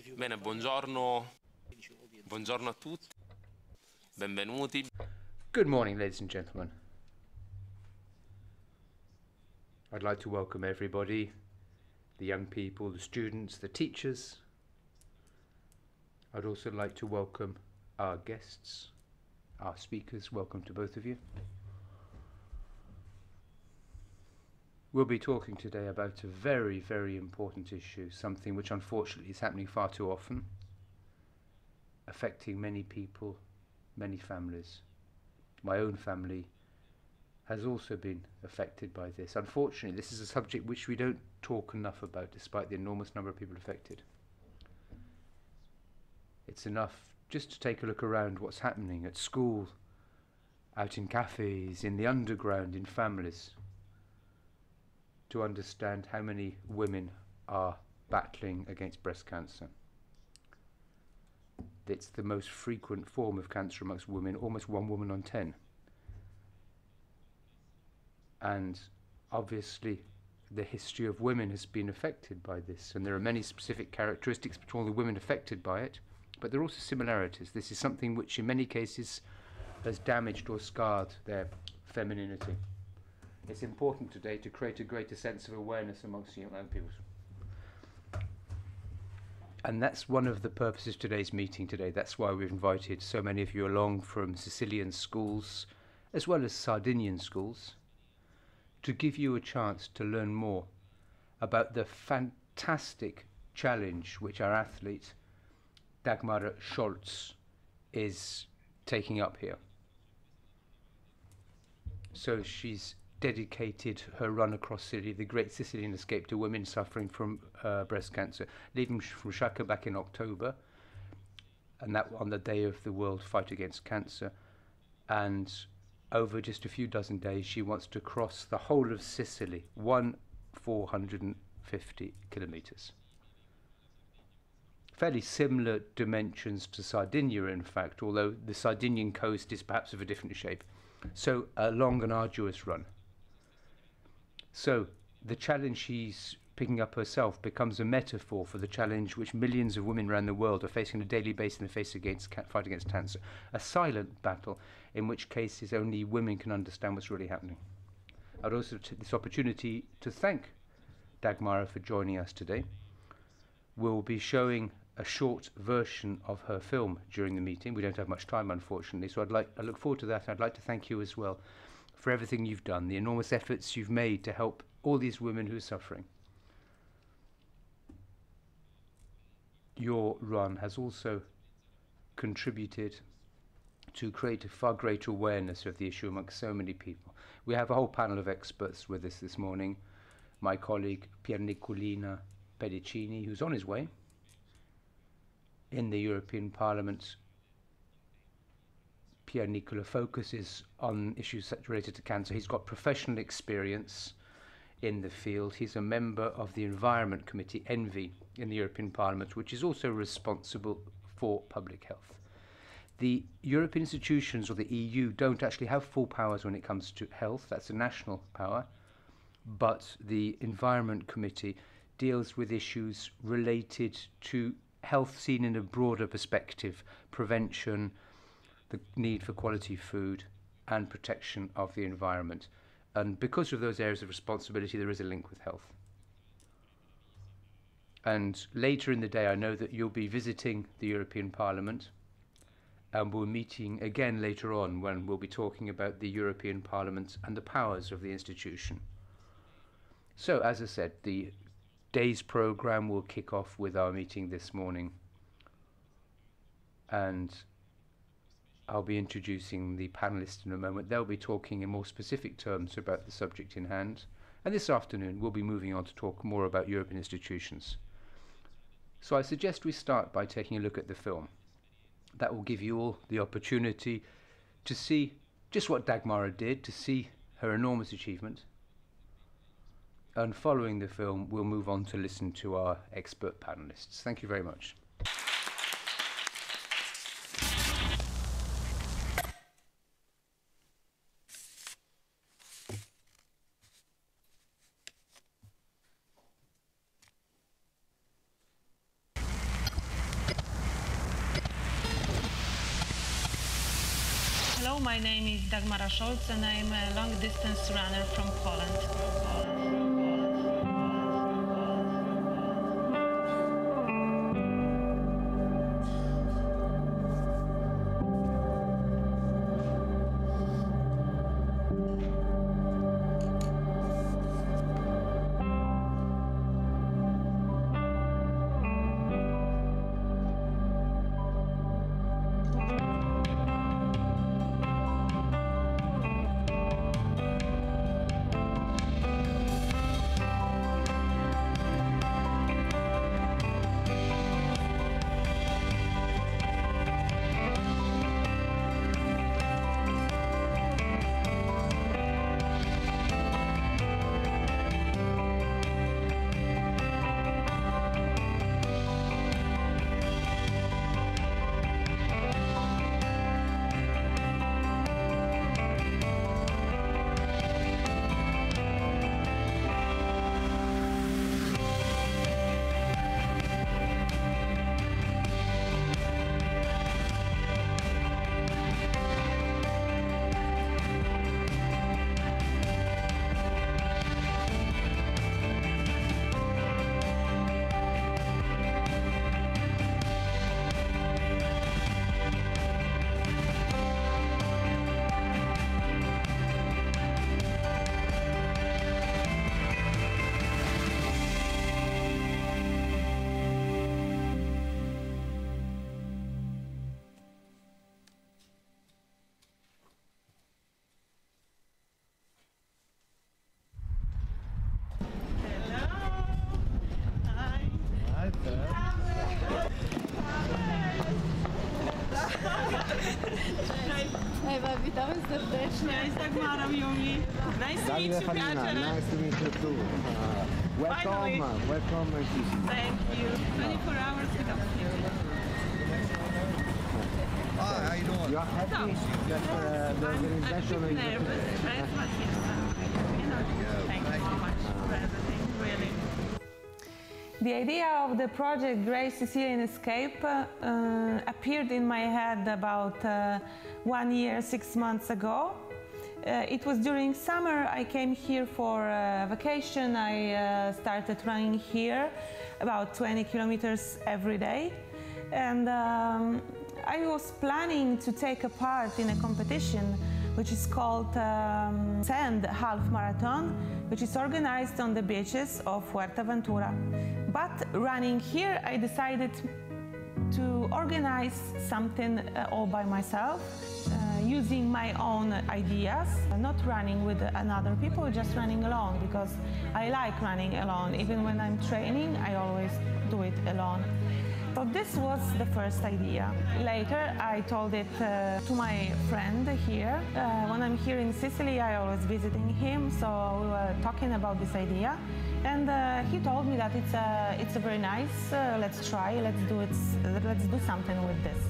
Bene, buongiorno a tutti, benvenuti. Good morning, ladies and gentlemen. I'd like to welcome everybody, the young people, the students, the teachers. I'd also like to welcome our guests, our speakers. Welcome to both of you. We'll be talking today about a very, very important issue, something which unfortunately is happening far too often, affecting many people, many families. My own family has also been affected by this. Unfortunately, this is a subject which we don't talk enough about, despite the enormous number of people affected. It's enough just to take a look around what's happening at school, out in cafes, in the underground, in families, to understand how many women are battling against breast cancer. It's the most frequent form of cancer amongst women, almost 1 woman on 10. And obviously the history of women has been affected by this, and there are many specific characteristics between all the women affected by it, but there are also similarities. This is something which in many cases has damaged or scarred their femininity. It's important today to create a greater sense of awareness amongst young people. And that's one of the purposes of today's meeting today. That's why we've invited so many of you along from Sicilian schools, as well as Sardinian schools, to give you a chance to learn more about the fantastic challenge which our athlete, Dagmar Scholz, is taking up here. So she's dedicated her run across Sicily, the Great Sicilian Escape, to women suffering from breast cancer, leaving from Shaka back in October, and that on the day of the World Fight Against Cancer. And over just a few dozen days, she wants to cross the whole of Sicily, 450 kilometers. Fairly similar dimensions to Sardinia, in fact, although the Sardinian coast is perhaps of a different shape. So a long and arduous run. So the challenge she's picking up herself becomes a metaphor for the challenge which millions of women around the world are facing on a daily basis in the face against fight against cancer. A silent battle in which cases only women can understand what's really happening. I'd also take this opportunity to thank Dagmar for joining us today. We'll be showing a short version of her film during the meeting. We don't have much time, unfortunately, so I look forward to that. I'd like to thank you as well for everything you've done, the enormous efforts you've made to help all these women who are suffering. Your run has also contributed to create a far greater awareness of the issue amongst so many people. We have a whole panel of experts with us this morning. My colleague Piernicolina Pedicini, who's on his way. In the European Parliament, Pier Nicola focuses on issues related to cancer. He's got professional experience in the field. He's a member of the Environment Committee, ENVI, in the European Parliament, which is also responsible for public health. The European institutions, or the EU, don't actually have full powers when it comes to health. That's a national power. But the Environment Committee deals with issues related to health seen in a broader perspective, prevention, the need for quality food, and protection of the environment. And because of those areas of responsibility, there is a link with health. And later in the day, I know that you'll be visiting the European Parliament, and we're meeting again later on when we'll be talking about the European Parliament and the powers of the institution. So, as I said, the day's programme will kick off with our meeting this morning, and I'll be introducing the panellists in a moment. They'll be talking in more specific terms about the subject in hand, and this afternoon we'll be moving on to talk more about European institutions. So I suggest we start by taking a look at the film. That will give you all the opportunity to see just what Dagmar did, to see her enormous achievement. And following the film, we'll move on to listen to our expert panellists. Thank you very much. Hello, my name is Dagmara Scholz and I am a long-distance runner from Poland. Ewa, witamy serdecznie. Cześć, Dagmara Jungi. Nice to meet you, Piotr. Nice to meet you too. Finally. Welcome. Thank you. 24 hours without you. Hi, how you doing? You are happy that the organization I'm is... nervous, stressed, but thank you so much for everything, really. The idea of the project Great Sicilian Escape appeared in my head about 1 year, 6 months ago. It was during summer. I came here for vacation. I started running here about 20 kilometers every day. And I was planning to take a part in a competition which is called Sand Half Marathon, which is organized on the beaches of Fuerteventura. But running here, I decided to organize something all by myself, using my own ideas, not running with other people, just running alone, because I like running alone. Even when I'm training, I always do it alone. So this was the first idea. Later, I told it to my friend here. When I'm here in Sicily, I always visiting him, so we were talking about this idea. And he told me that it's a very nice. Let's try. Let's do something with this.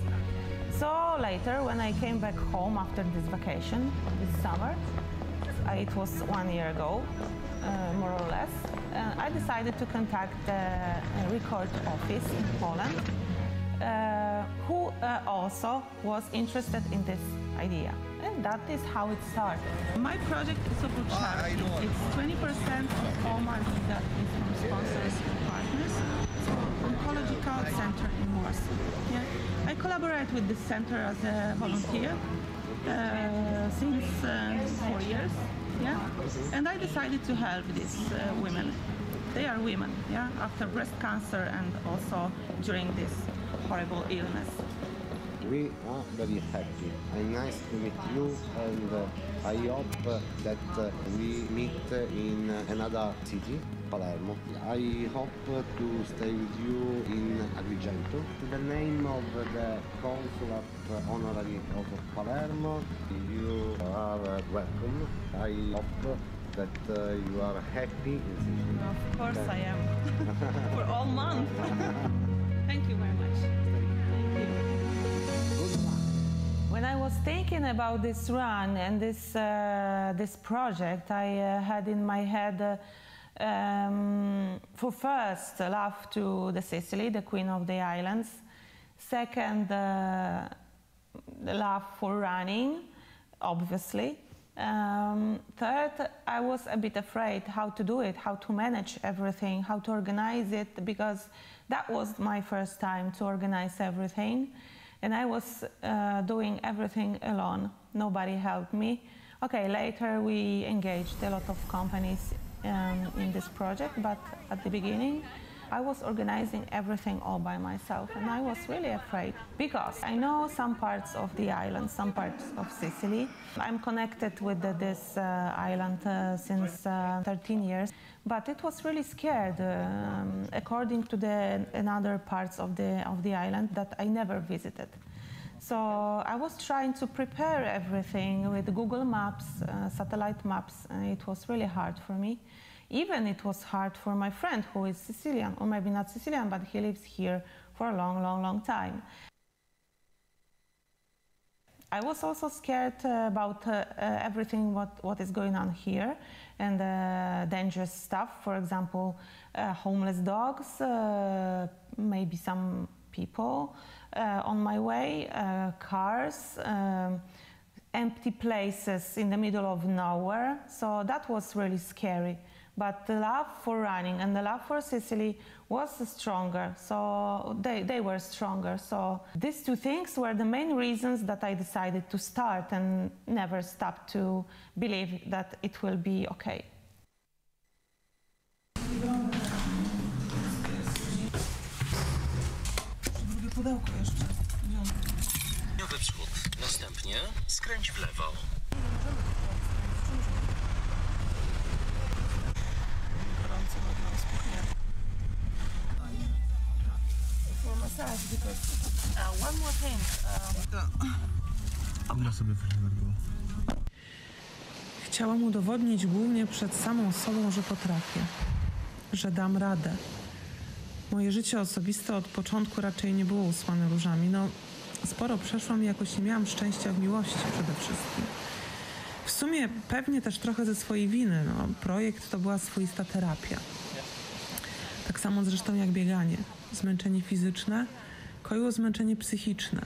So later, when I came back home after this vacation, this summer, it was 1 year ago, more or less, I decided to contact the record office in Poland, who also was interested in this idea. And that is how it started. My project is about charity. It's 20% of all money that is from sponsors and partners. It's an oncological center in Warsaw. Yeah. I collaborate with this center as a volunteer since 4 years. Yeah, and I decided to help these women. They are women, yeah, after breast cancer and also during this horrible illness. We are very happy and nice to meet you, and I hope that we meet in another city, Palermo. I hope to stay with you in Agrigento. The name of the consulate honorary of Palermo, you are welcome. I hope that you are happy in Sicily. Of course I am. For all month. Thank you very much. Thank you. When I was thinking about this run and this project, I had in my head for first love to the Sicily, the Queen of the Islands. Second, the love for running, obviously. Third, I was a bit afraid how to do it, how to manage everything, how to organize it, because that was my first time to organize everything. And I was doing everything alone. Nobody helped me. Okay, later we engaged a lot of companies in this project, but at the beginning, I was organizing everything all by myself, and I was really afraid because I know some parts of the island, some parts of Sicily. I'm connected with this island since 13 years, but it was really scared according to the another parts of the island that I never visited. So I was trying to prepare everything with Google Maps, satellite maps, and it was really hard for me. Even it was hard for my friend who is Sicilian, or maybe not Sicilian, but he lives here for a long time. I was also scared about everything what is going on here and dangerous stuff. For example, homeless dogs, maybe some people on my way, cars, empty places in the middle of nowhere. So that was really scary. But the love for running and the love for Sicily was stronger, so they were stronger. So these two things were the main reasons that I decided to start and never stop to believe that it will be okay. Południowy wschód. Następnie skręć w lewo. One more thing. Chciałam udowodnić głównie przed samą sobą, że potrafię, że dam radę. Moje życie osobiste od początku raczej nie było usłane różami. No, sporo przeszłam i jakoś nie miałam szczęścia w miłości przede wszystkim. W sumie pewnie też trochę ze swojej winy. No, projekt to była swoista terapia. Tak samo zresztą jak bieganie. Zmęczenie fizyczne koiło zmęczenie psychiczne.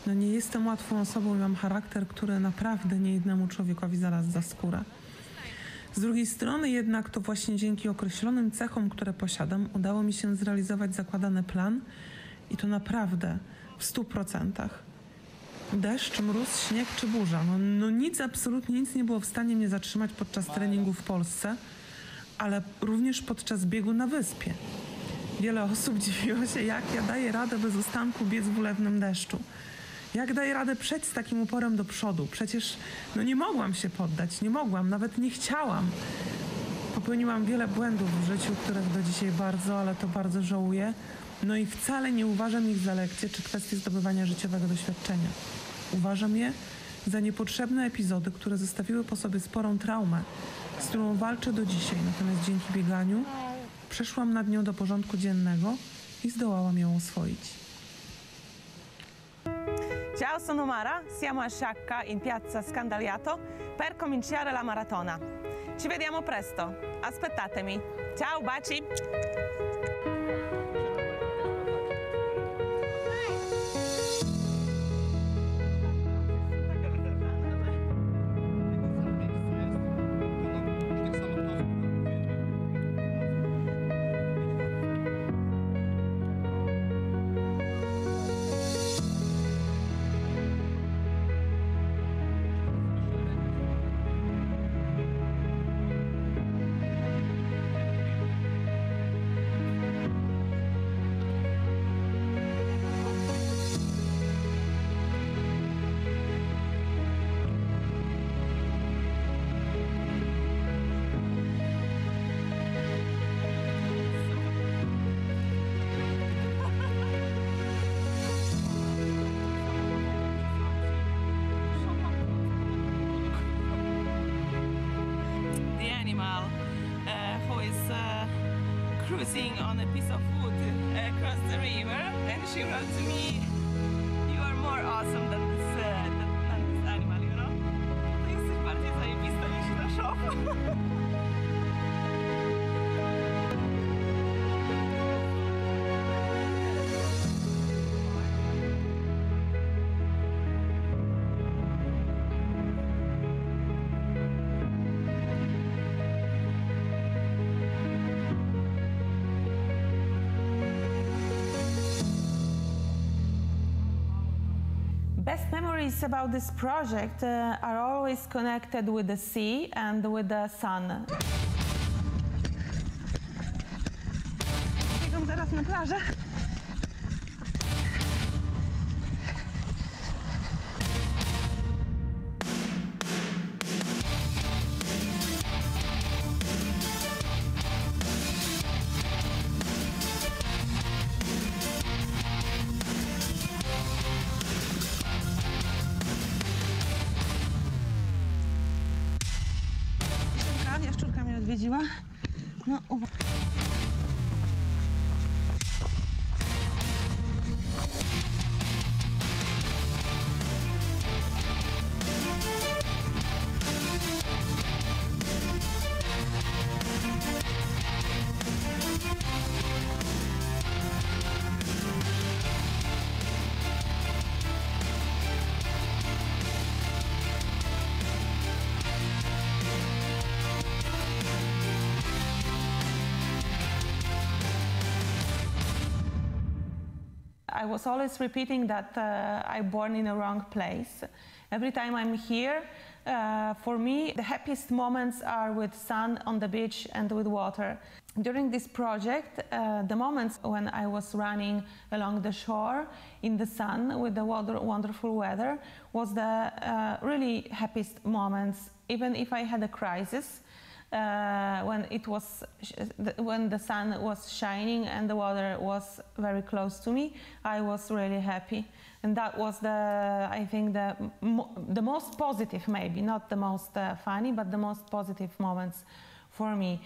No nie jestem łatwą osobą i mam charakter, który naprawdę niejednemu człowiekowi zaraz za skórę. Z drugiej strony jednak to właśnie dzięki określonym cechom, które posiadam, udało mi się zrealizować zakładany plan i to naprawdę w 100%. Deszcz, mróz, śnieg czy burza. No nic, absolutnie nic nie było w stanie mnie zatrzymać podczas treningu w Polsce, ale również podczas biegu na wyspie. Wiele osób dziwiło się, jak ja daję radę bez ustanku biec w ulewnym deszczu. Jak daję radę przejść z takim uporem do przodu? Przecież nie mogłam się poddać, nie mogłam, nawet nie chciałam. Popełniłam wiele błędów w życiu, których do dzisiaj ale to bardzo żałuję. No i wcale nie uważam ich za lekcje czy kwestię zdobywania życiowego doświadczenia. Uważam je za niepotrzebne epizody, które zostawiły po sobie sporą traumę, z którą walczę do dzisiaj. Natomiast dzięki bieganiu przeszłam nad nią do porządku dziennego i zdołałam ją oswoić. Ciao, sono Mara, siamo a Sciacca in piazza Scandagliato per cominciare la maratona. Ci vediamo presto, aspettatemi. Ciao, baci! Cruising on a piece of wood across the river, and she wrote to me, "You are more awesome than this animal, you know?" To jesteś bardziej zajebista niż nasz shop. Best memories about this project are always connected with the sea and with the sun. Biegam zaraz na plażę. Jaszczurka mnie odwiedziła. No, uwaga. I was always repeating that I'm born in a wrong place. Every time I'm here, for me, the happiest moments are with sun on the beach and with water. During this project, the moments when I was running along the shore in the sun with the wonderful weather was the really happiest moments, even if I had a crisis. When the sun was shining and the water was very close to me, I was really happy, and that was I think the most positive, maybe not the most funny, but the most positive moments for me.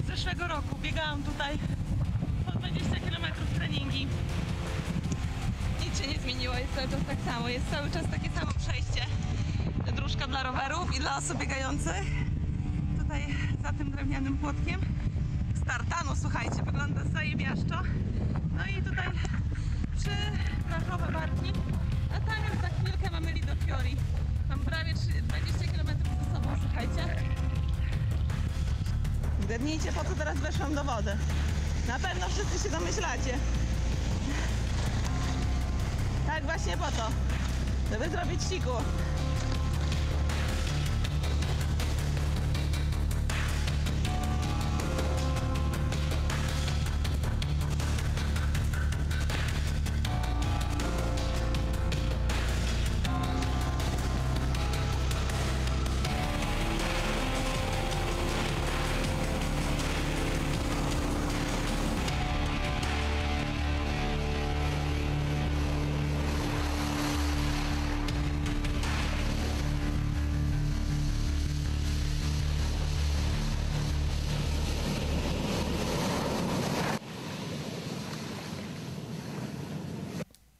Z zeszłego roku biegałam tutaj po 20 km treningi. Nic się nie zmieniło, jest cały czas tak samo. Jest cały czas takie samo przejście. Dróżka dla rowerów i dla osób biegających. Tutaj za tym drewnianym płotkiem starta, no słuchajcie, wygląda zajebiaszczo. No i tutaj 3 plażowe barki, a tam już za chwilkę mamy Lido Fiori. Mam prawie 20 km za sobą, słuchajcie. Zgadnijcie, po co teraz weszłam do wody. Na pewno wszyscy się domyślacie. Tak, właśnie po to, żeby zrobić siku.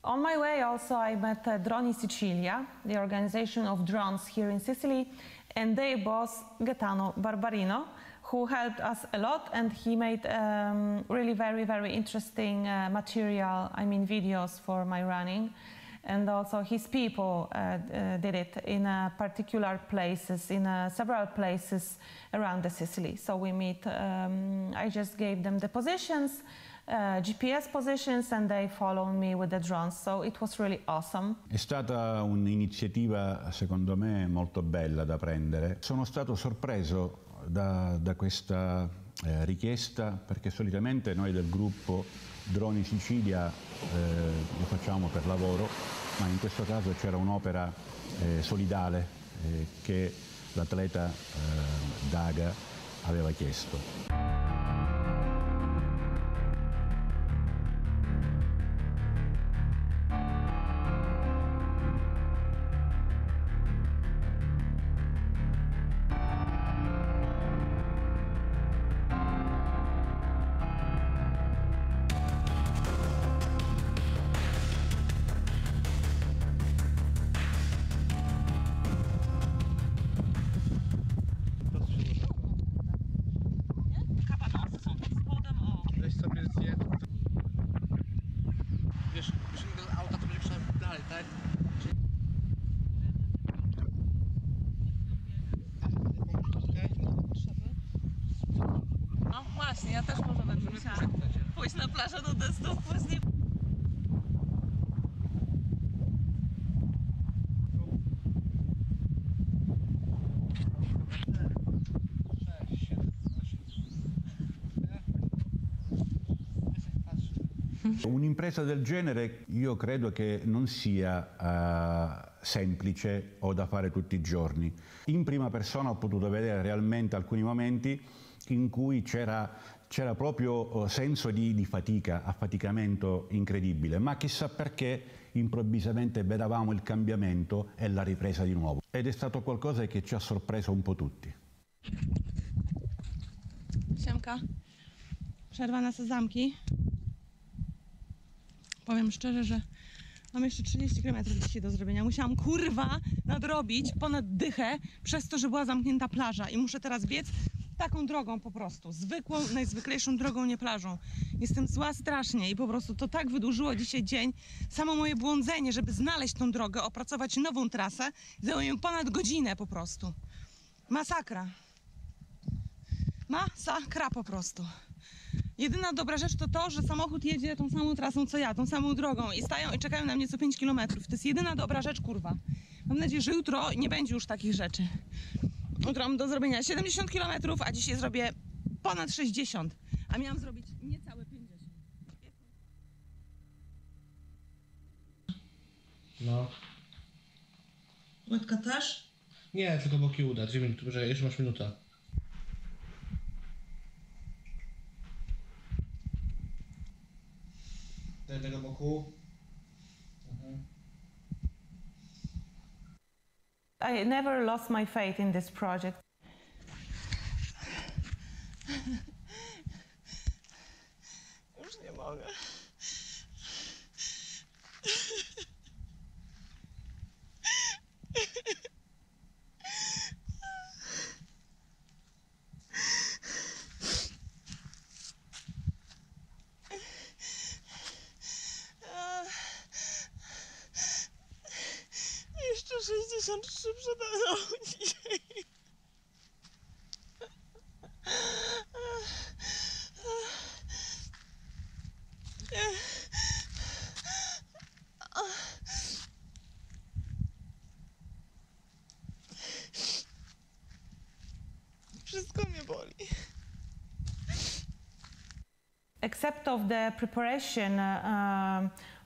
On my way also I met Droni Sicilia, the organization of drones here in Sicily, and their boss Gaetano Barbarino, who helped us a lot, and he made really very interesting material, I mean videos for my running. and also his people did it in particular places, in several places around the Sicily. So we meet, I just gave them the positions, GPS positions, and they followed me with the drones, so it was really awesome. È stata un'iniziativa secondo me molto bella da prendere. Sono stato sorpreso da questa richiesta, perché solitamente noi del gruppo Droni Sicilia lo facciamo per lavoro, ma in questo caso c'era un'opera solidale che l'atleta Daga aveva chiesto. No właśnie, ja też może będę musiała pójść na plażę do testów później. Un'impresa del genere io credo che non sia semplice o da fare tutti i giorni. In prima persona ho potuto vedere realmente alcuni momenti in cui c'era proprio senso di fatica, affaticamento incredibile, ma chissà perché improvvisamente vedevamo il cambiamento e la ripresa di nuovo. Ed è stato qualcosa che ci ha sorpreso un po' tutti. Siemka. Przerwa na sezamki. Powiem szczerze, że mam jeszcze 30 km dzisiaj do zrobienia. Musiałam kurwa nadrobić ponad dychę przez to, że była zamknięta plaża i muszę teraz biec taką drogą po prostu. Zwykłą, najzwyklejszą drogą, nie plażą. Jestem zła strasznie i po prostu to tak wydłużyło dzisiaj dzień. Samo moje błądzenie, żeby znaleźć tą drogę, opracować nową trasę, zajęło mi ponad godzinę po prostu. Masakra. Masakra po prostu. Jedyna dobra rzecz to to, że samochód jedzie tą samą trasą co ja, tą samą drogą i stają i czekają na mnie co 5 km. To jest jedyna dobra rzecz, kurwa. Mam nadzieję, że jutro nie będzie już takich rzeczy. Jutro mam do zrobienia 70 km, a dzisiaj zrobię ponad 60, a miałam zrobić niecałe 50. No. Łydka też? Nie, tylko boki uda. 2 minuty, że jeszcze masz minutę. Do jednego boku. I never lost my faith in this project. Już nie mogę. Jeszcze 63 przede mną dzisiaj. Wszystko mnie boli. Except of the preparation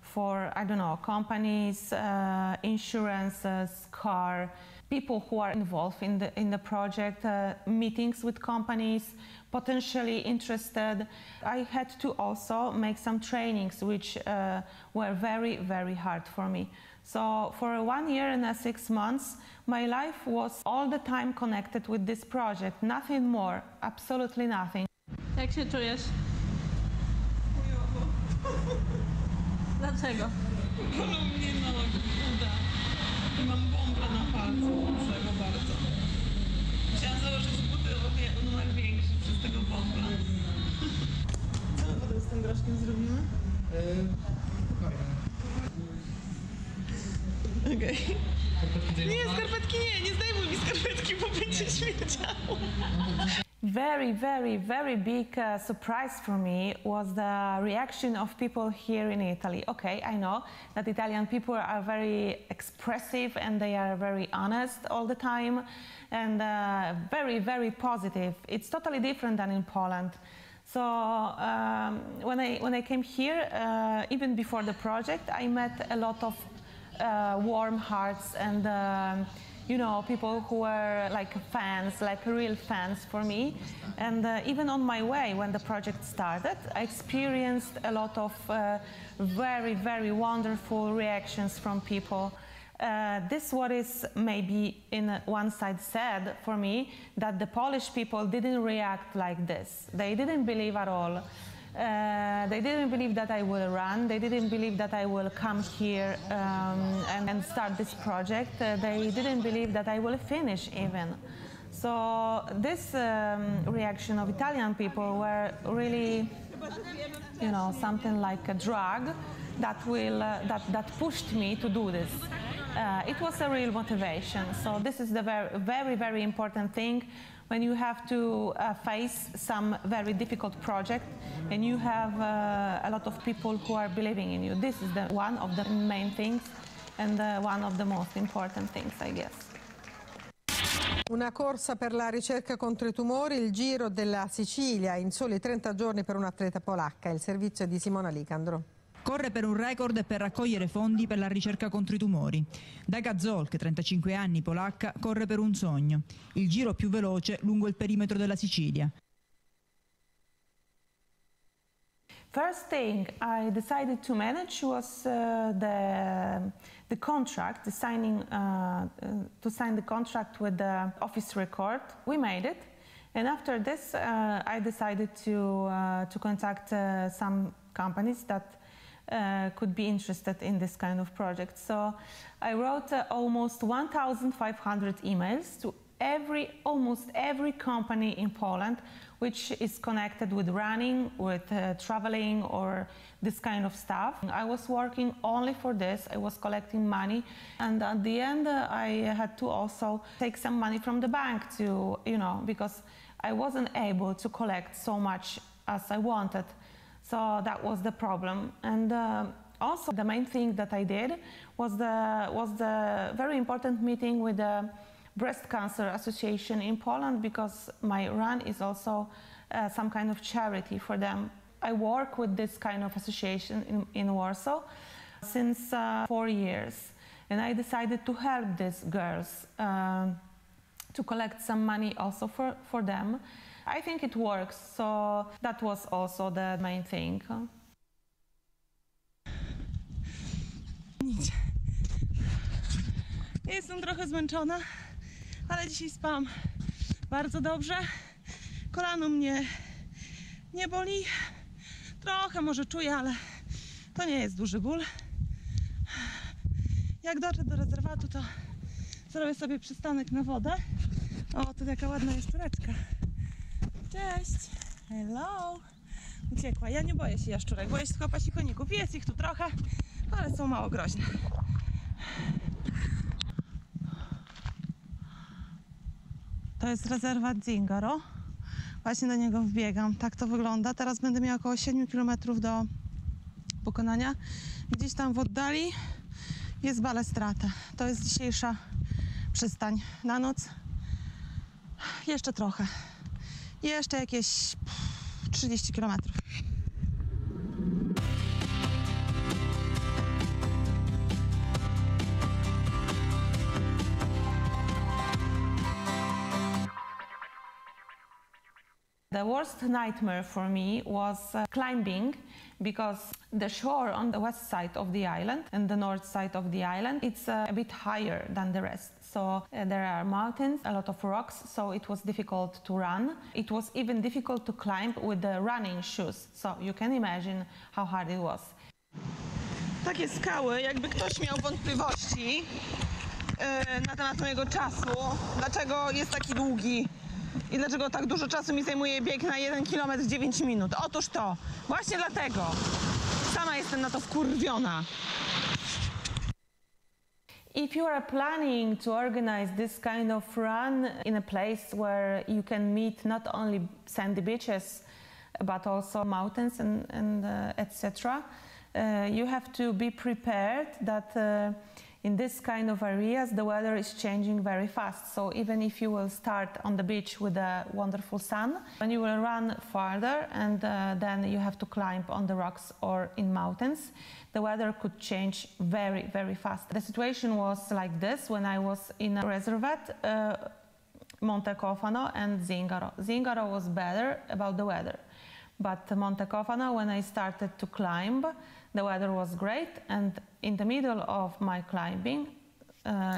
for, I don't know, companies, insurances, car, people who are involved in the project, meetings with companies, potentially interested. I had to also make some trainings which were very, very hard for me. So for 1 year and 6 months, my life was all the time connected with this project, nothing more, absolutely nothing. Jak się czujesz? Dlaczego? Bolą mnie nogi, uda. I mam bombę na palcu, muszę go bardzo. Musiałam założyć buty o numer większy przez tego bombla. Co my potem z tym groszkiem zrobimy? Spokojnie. Okej. Nie, skarpetki nie zdejmuj mi skarpetki, bo będzie śmierdziało. Very big surprise for me was the reaction of people here in Italy. Okay, I know that Italian people are very expressive and they are very honest all the time and very positive. It's totally different than in Poland. So when I came here, even before the project, I met a lot of warm hearts and you know, people who were like fans, like real fans for me. And even on my way, when the project started, I experienced a lot of very wonderful reactions from people. This what is maybe in one side sad for me, that the Polish people didn't react like this. They didn't believe at all. They didn't believe that I will run. They didn't believe that I will come here and start this project. They didn't believe that I will finish even. So this reaction of Italian people were really, you know, something like a drug that pushed me to do this. It was a real motivation. So this is the very important thing. When you have to face some very difficult project and you have a lot of people who are believing in you. This is one of the main things and one of the most important things, I guess. Una corsa per la ricerca contro i tumori, il Giro della Sicilia in soli 30 giorni per un'atleta polacca. Il servizio di Simona Licandro. Corre per un record e per raccogliere fondi per la ricerca contro i tumori. Daga Zolk, 35 anni, polacca, corre per un sogno, il giro più veloce lungo il perimetro della Sicilia. First thing I decided to manage was the contract, to sign the contract with the office record. We made it, and after this I decided to contact some companies that could be interested in this kind of project. So I wrote almost 1,500 emails to almost every company in Poland which is connected with running, with traveling or this kind of stuff. I was working only for this. I was collecting money, and at the end I had to also take some money from the bank to, you know, because I wasn't able to collect so much as I wanted. So that was the problem. And also the main thing that I did was the very important meeting with the Breast Cancer Association in Poland, because my run is also some kind of charity for them. I work with this kind of association in Warsaw since 4 years. And I decided to help these girls to collect some money also for them. I think it works, so that was also the main thing. Nic. Jestem trochę zmęczona, ale dzisiaj spałam bardzo dobrze. Kolano mnie nie boli. Trochę może czuję, ale to nie jest duży ból. Jak dotrę do rezerwatu, to zrobię sobie przystanek na wodę. O, tu taka ładna jaszczureczka. Cześć! Hello! Uciekła. Ja nie boję się jaszczurek, boję się tylko pasikoników. Jest ich tu trochę, ale są mało groźne. To jest rezerwat Zingaro. Właśnie do niego wbiegam. Tak to wygląda. Teraz będę miała około 7 km do pokonania. Gdzieś tam w oddali jest balestrata. To jest dzisiejsza przystań na noc. Jeszcze trochę. Jeszcze jakieś 30 km. The worst nightmare for me was climbing, because the shore on the west side of the island and the north side of the island, it's a bit higher than the rest. So there are mountains, a lot of rocks, so it was difficult to run. It was even difficult to climb with the running shoes. So you can imagine how hard it was. Takie skały, jakby ktoś miał wątpliwości na temat mojego czasu, dlaczego jest taki długi i dlaczego tak dużo czasu mi zajmuje bieg na 1 km 9 minut. Otóż to, właśnie dlatego sama jestem na to wkurwiona. If you are planning to organize this kind of run in a place where you can meet not only sandy beaches, but also mountains and etc., you have to be prepared that in this kind of areas the weather is changing very fast. So even if you will start on the beach with a wonderful sun, when you will run farther and then you have to climb on the rocks or in mountains, the weather could change very, very fast. The situation was like this when I was in a reservat, Monte Cofano and Zingaro. Zingaro was better about the weather, but Monte Cofano, when I started to climb, the weather was great, and in the middle of my climbing,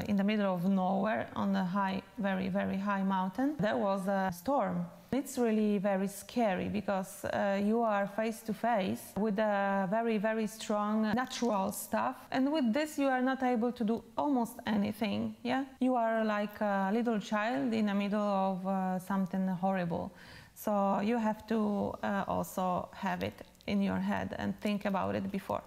in the middle of nowhere, on a high, very, very high mountain, there was a storm. It's really very scary because you are face to face with a very, very strong natural stuff, and with this you are not able to do almost anything. Yeah, you are like a little child in the middle of something horrible. So you have to also have it in your head and think about it before.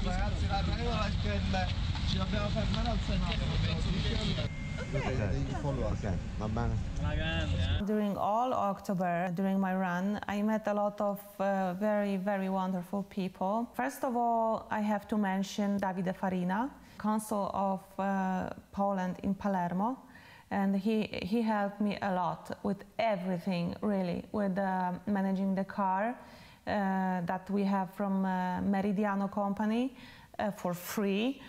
Ragazzi, la regola è che ci dobbiamo fermare al semaforo. During all October, during my run, I met a lot of very, very wonderful people. First of all, I have to mention Davide Farina, consul of Poland in Palermo, and he helped me a lot with everything, really, with managing the car that we have from Meridiano company for free.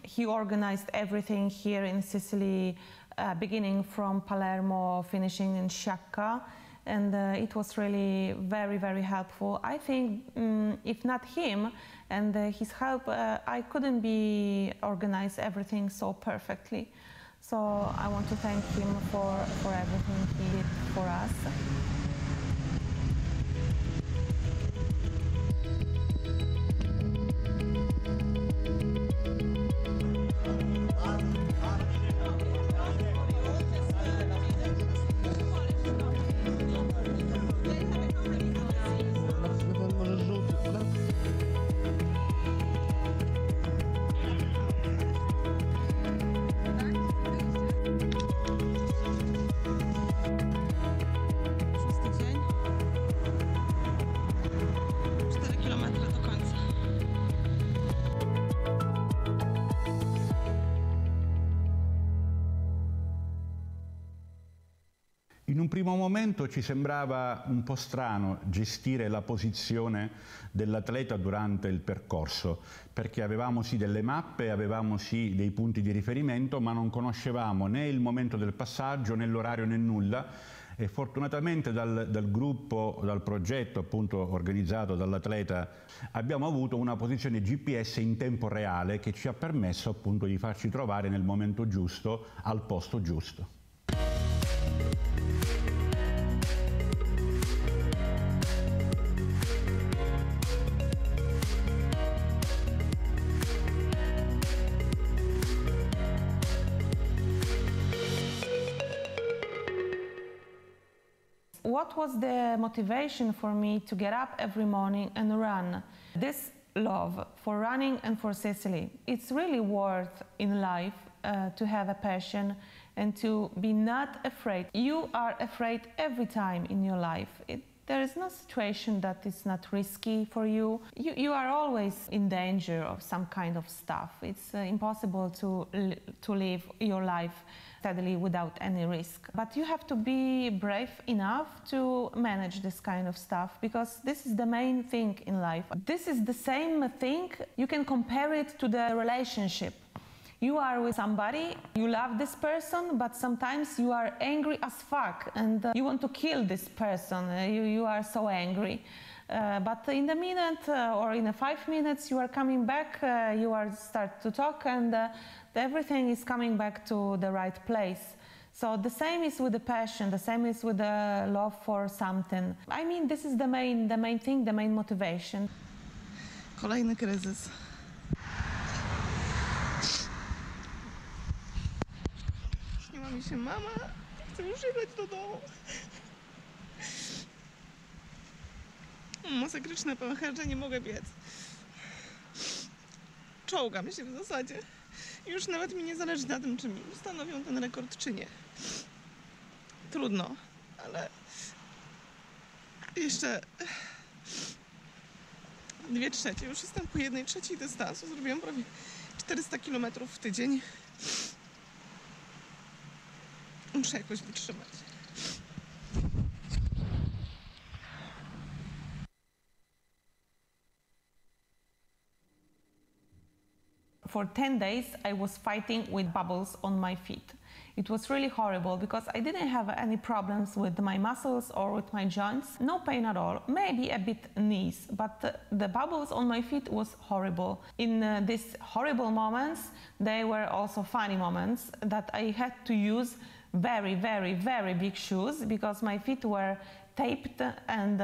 He organized everything here in Sicily, beginning from Palermo, finishing in Sciacca, and it was really very, very helpful. I think if not him and his help, I couldn't be organize everything so perfectly. So I want to thank him for everything he did for us. In un primo momento ci sembrava un po' strano gestire la posizione dell'atleta durante il percorso, perché avevamo sì delle mappe, avevamo sì dei punti di riferimento, ma non conoscevamo né il momento del passaggio, né l'orario, né nulla. E fortunatamente dal gruppo, dal progetto appunto organizzato dall'atleta, abbiamo avuto una posizione GPS in tempo reale che ci ha permesso appunto di farci trovare nel momento giusto, al posto giusto. What was the motivation for me to get up every morning and run? This love for running and for Sicily. It's really worth in life to have a passion and to be not afraid. You are afraid every time in your life. There is no situation that is not risky for you. You are always in danger of some kind of stuff. It's impossible to live your life steadily without any risk. But you have to be brave enough to manage this kind of stuff, because this is the main thing in life. This is the same thing, you can compare it to the relationship. You are with somebody, you love this person, but sometimes you are angry as fuck and you want to kill this person. You are so angry. But in the minute or in 5 minutes you are coming back, you are start to talk, and everything is coming back to the right place. So the same is with the passion, the same is with the love for something. I mean, this is the main thing, the main motivation. Kolejny kryzys. Śniła mi się mama, chcę już jechać do domu. Masakryczne pęcherze, nie mogę biec. Czołgam się w zasadzie. Już nawet mi nie zależy na tym, czy mi ustanowią ten rekord, czy nie. Trudno, ale jeszcze 2/3. Już jestem po 1/3 dystansu. Zrobiłam prawie 400 km w tydzień. Muszę jakoś wytrzymać. For 10 days, I was fighting with bubbles on my feet. It was really horrible because I didn't have any problems with my muscles or with my joints. No pain at all, maybe a bit knees, but the bubbles on my feet was horrible. In these horrible moments, they were also funny moments that I had to use very, very, very big shoes because my feet were taped and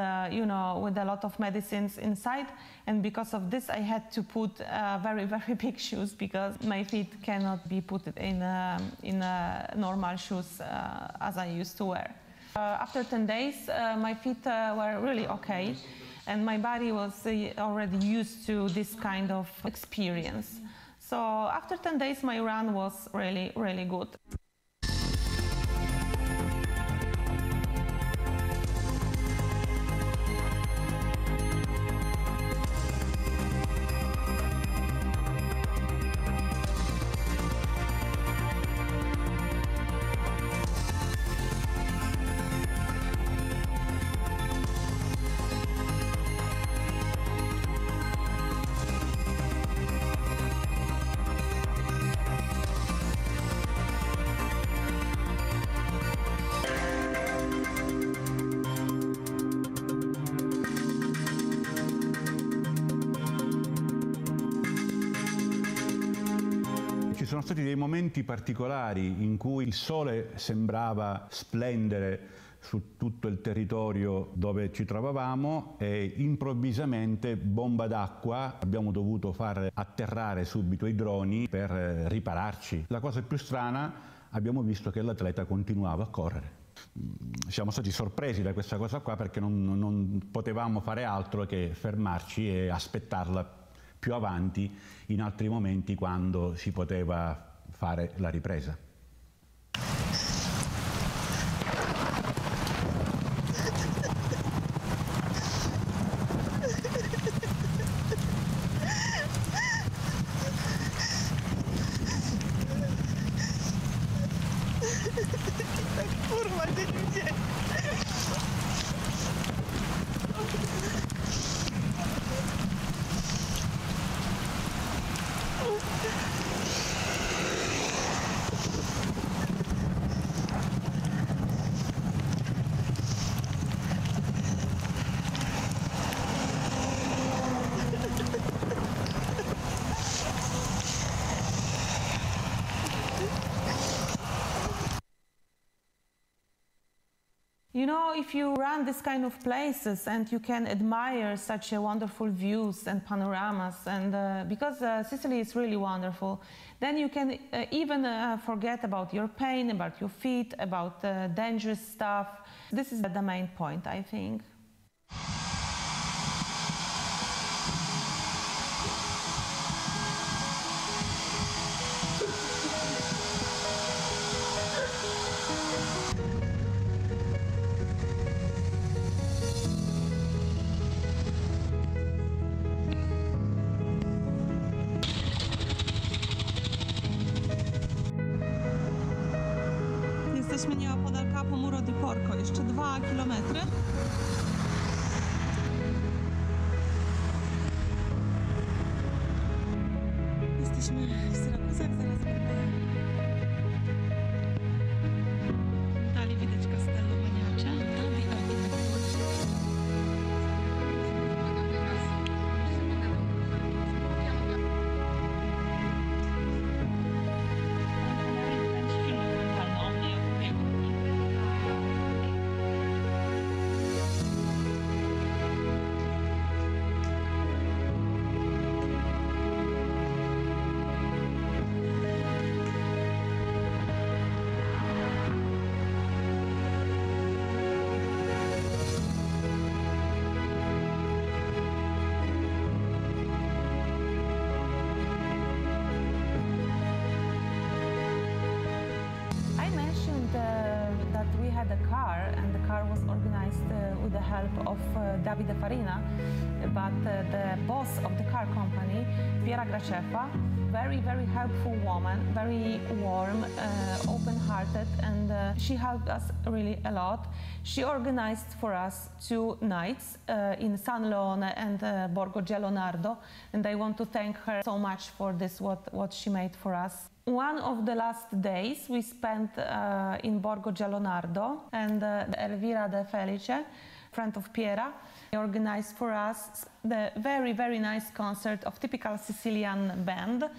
with a lot of medicines inside, and because of this I had to put very, very big shoes because my feet cannot be put in normal shoes as I used to wear. After 10 days my feet were really okay, and my body was already used to this kind of experience. So after 10 days my run was really, really good. Ci sono stati dei momenti particolari in cui il sole sembrava splendere su tutto il territorio dove ci trovavamo e improvvisamente, bomba d'acqua, abbiamo dovuto far atterrare subito i droni per ripararci. La cosa più strana, abbiamo visto che l'atleta continuava a correre. Siamo stati sorpresi da questa cosa qua perché non potevamo fare altro che fermarci e aspettarla più avanti in altri momenti quando si poteva fare la ripresa. Kurwa, gdzie ludzie? You know, if you run this kind of places and you can admire such a wonderful views and panoramas, and because Sicily is really wonderful, then you can even forget about your pain, about your feet, about dangerous stuff. This is the main point, I think. Jesteśmy nieopodal Capo Muro di Porco, jeszcze 2 kilometry. Jesteśmy w Syrakuzach, zaraz będę. Dalej widać Castello Maniacze. help of Davide Farina, but the boss of the car company, Piera Gracefa, very helpful woman, very warm, open-hearted, and she helped us really a lot. She organized for us 2 nights in San Leone and Borgo Gelonardo, and I want to thank her so much for this, what she made for us. One of the last days we spent in Borgo Gelonardo, and Elvira De Felice, friend of Piera, organized for us the very nice concert of typical Sicilian band.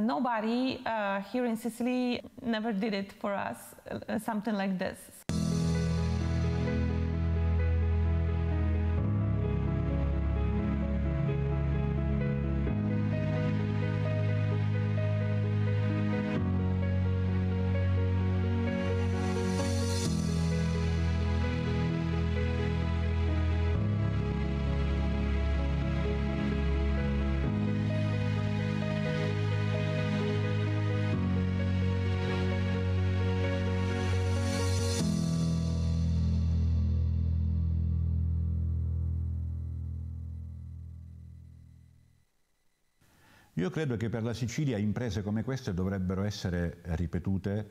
Nobody here in Sicily never did it for us, something like this. Io credo che per la Sicilia imprese come queste dovrebbero essere ripetute,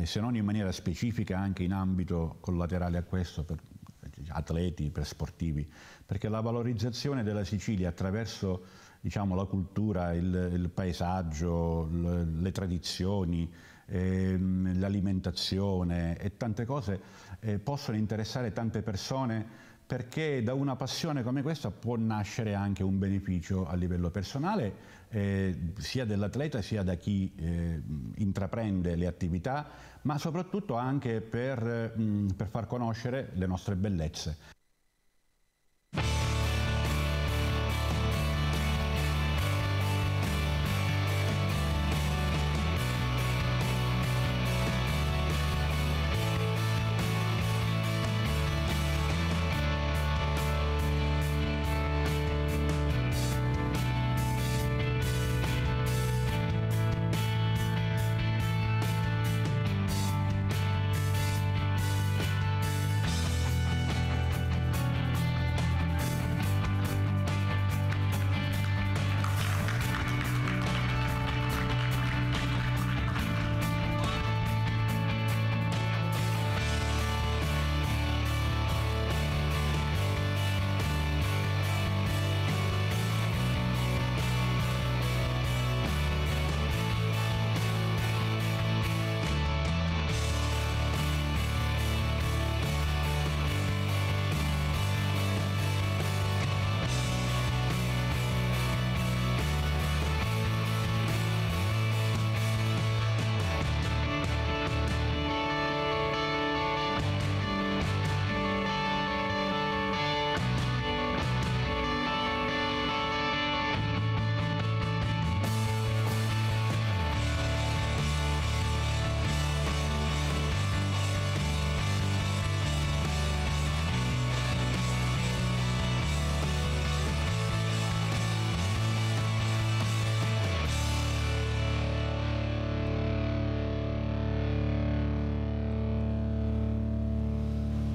se non in maniera specifica, anche in ambito collaterale a questo, per atleti, per sportivi, perché la valorizzazione della Sicilia attraverso, diciamo, la cultura, il paesaggio, le tradizioni, l'alimentazione e tante cose possono interessare tante persone, perché da una passione come questa può nascere anche un beneficio a livello personale, sia dell'atleta sia da chi intraprende le attività, ma soprattutto anche per far conoscere le nostre bellezze.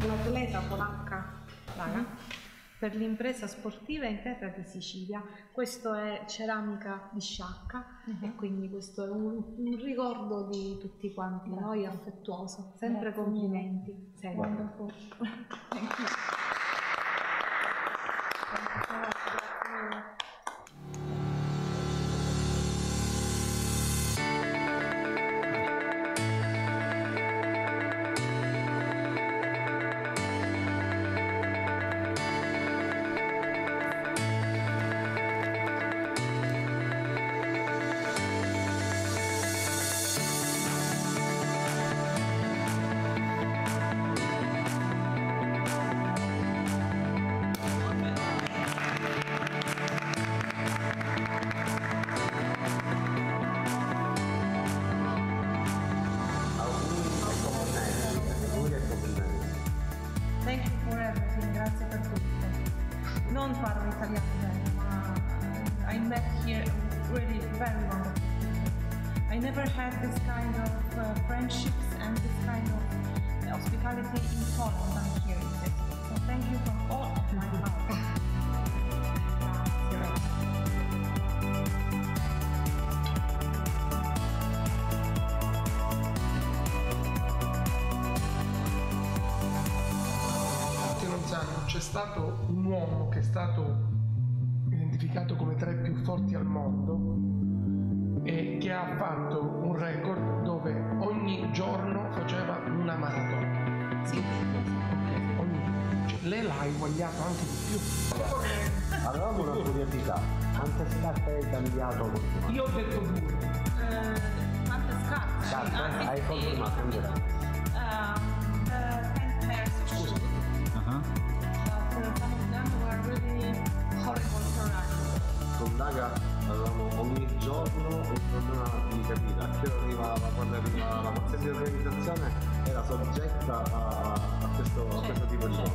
L'atleta polacca per l'impresa sportiva in terra di Sicilia. Questo è ceramica di Sciacca e quindi questo è un ricordo di tutti quanti noi, affettuoso. Sempre complimenti. Wonderful. Thank you. really very wonderful. I never had this kind of friendships and this kind of hospitality in Poland and here in Sicily. So thank you from all of my heart. C'è stato un uomo che è stato identificato come tra i più forti al mondo e che ha fatto un record dove ogni giorno faceva una maratona. Sì. Cioè, lei l'ha eguagliato anche di più. Avevamo una curiosità, quante scarpe hai cambiato? Io ho detto 2. Quante scarpe? Scarpe? Hai consumato anche te? 10 pairs of shoes. Some of them were really horrible for us. Con Daga avevamo ogni giorno un problema di capire a che ora arrivava, quando arrivava, la qualsiasi organizzazione era soggetta a questo tipo di cose.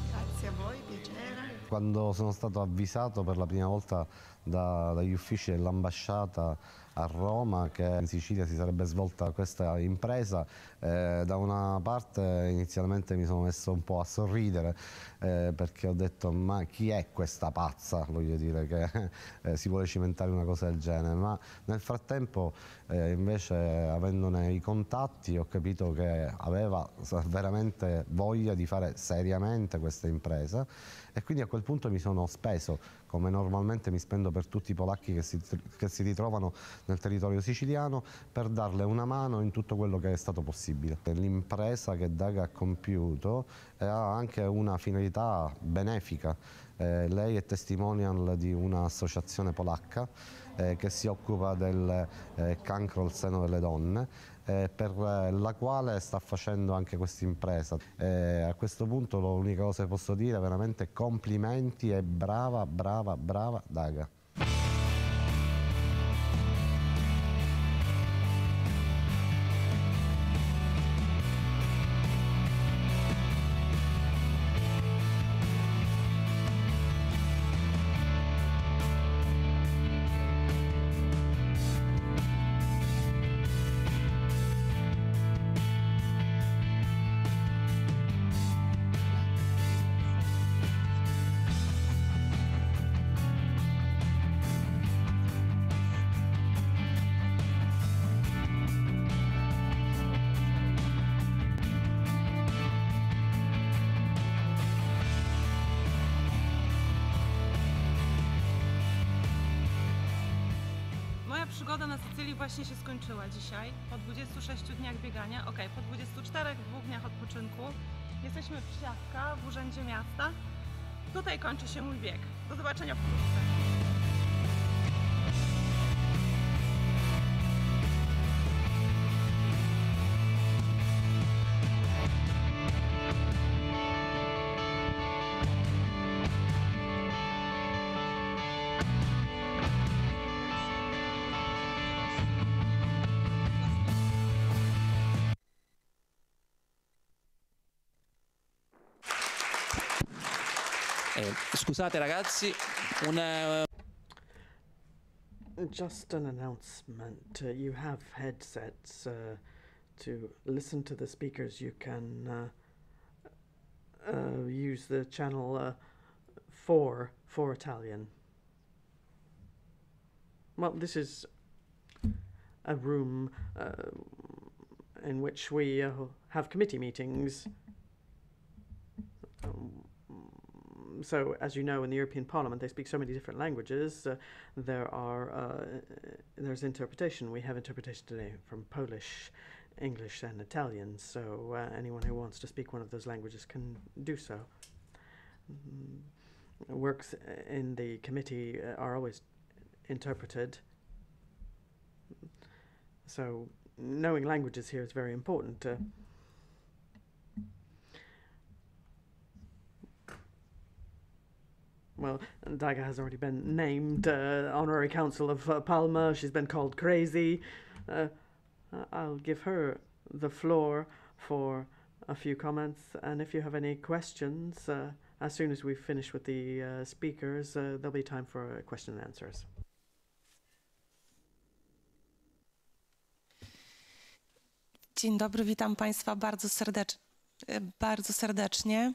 Grazie a voi, piacere. Quando sono stato avvisato per la prima volta dagli uffici dell'ambasciata a Roma che in Sicilia si sarebbe svolta questa impresa, da una parte inizialmente mi sono messo un po' a sorridere perché ho detto ma chi è questa pazza, voglio dire, che si vuole cimentare una cosa del genere, ma nel frattempo invece avendone i contatti ho capito che aveva veramente voglia di fare seriamente questa impresa e quindi a quel punto mi sono speso, come normalmente mi spendo per tutti i polacchi che si ritrovano nel territorio siciliano, per darle una mano in tutto quello che è stato possibile. L'impresa che Daga ha compiuto ha anche una finalità benefica. Lei è testimonial di un'associazione polacca che si occupa del cancro al seno delle donne, per la quale sta facendo anche questa impresa. A questo punto l'unica cosa che posso dire è veramente complimenti e brava, brava, brava Daga. Przygoda na Sycylii właśnie się skończyła dzisiaj, po 26 dniach biegania, po 24 dniach odpoczynku. Jesteśmy w Siatka, w Urzędzie Miasta. Tutaj kończy się mój bieg. Do zobaczenia wkrótce. Scusate ragazzi, Just an announcement. You have headsets to listen to the speakers. You can use the channel 4 for Italian. Well, this is a room in which we have committee meetings. So, as you know, in the European Parliament, they speak so many different languages. There's interpretation. We have interpretation today from Polish, English, and Italian. So, anyone who wants to speak one of those languages can do so. Works in the committee are always interpreted. So, knowing languages here is very important. Well, Daga has already been named Honorary Council of Palma. She's been called crazy. I'll give her the floor for a few comments, and if you have any questions, as soon as we finish with the speakers, there'll be time for question and answers. Dzień dobry, witam Państwa bardzo serdecznie.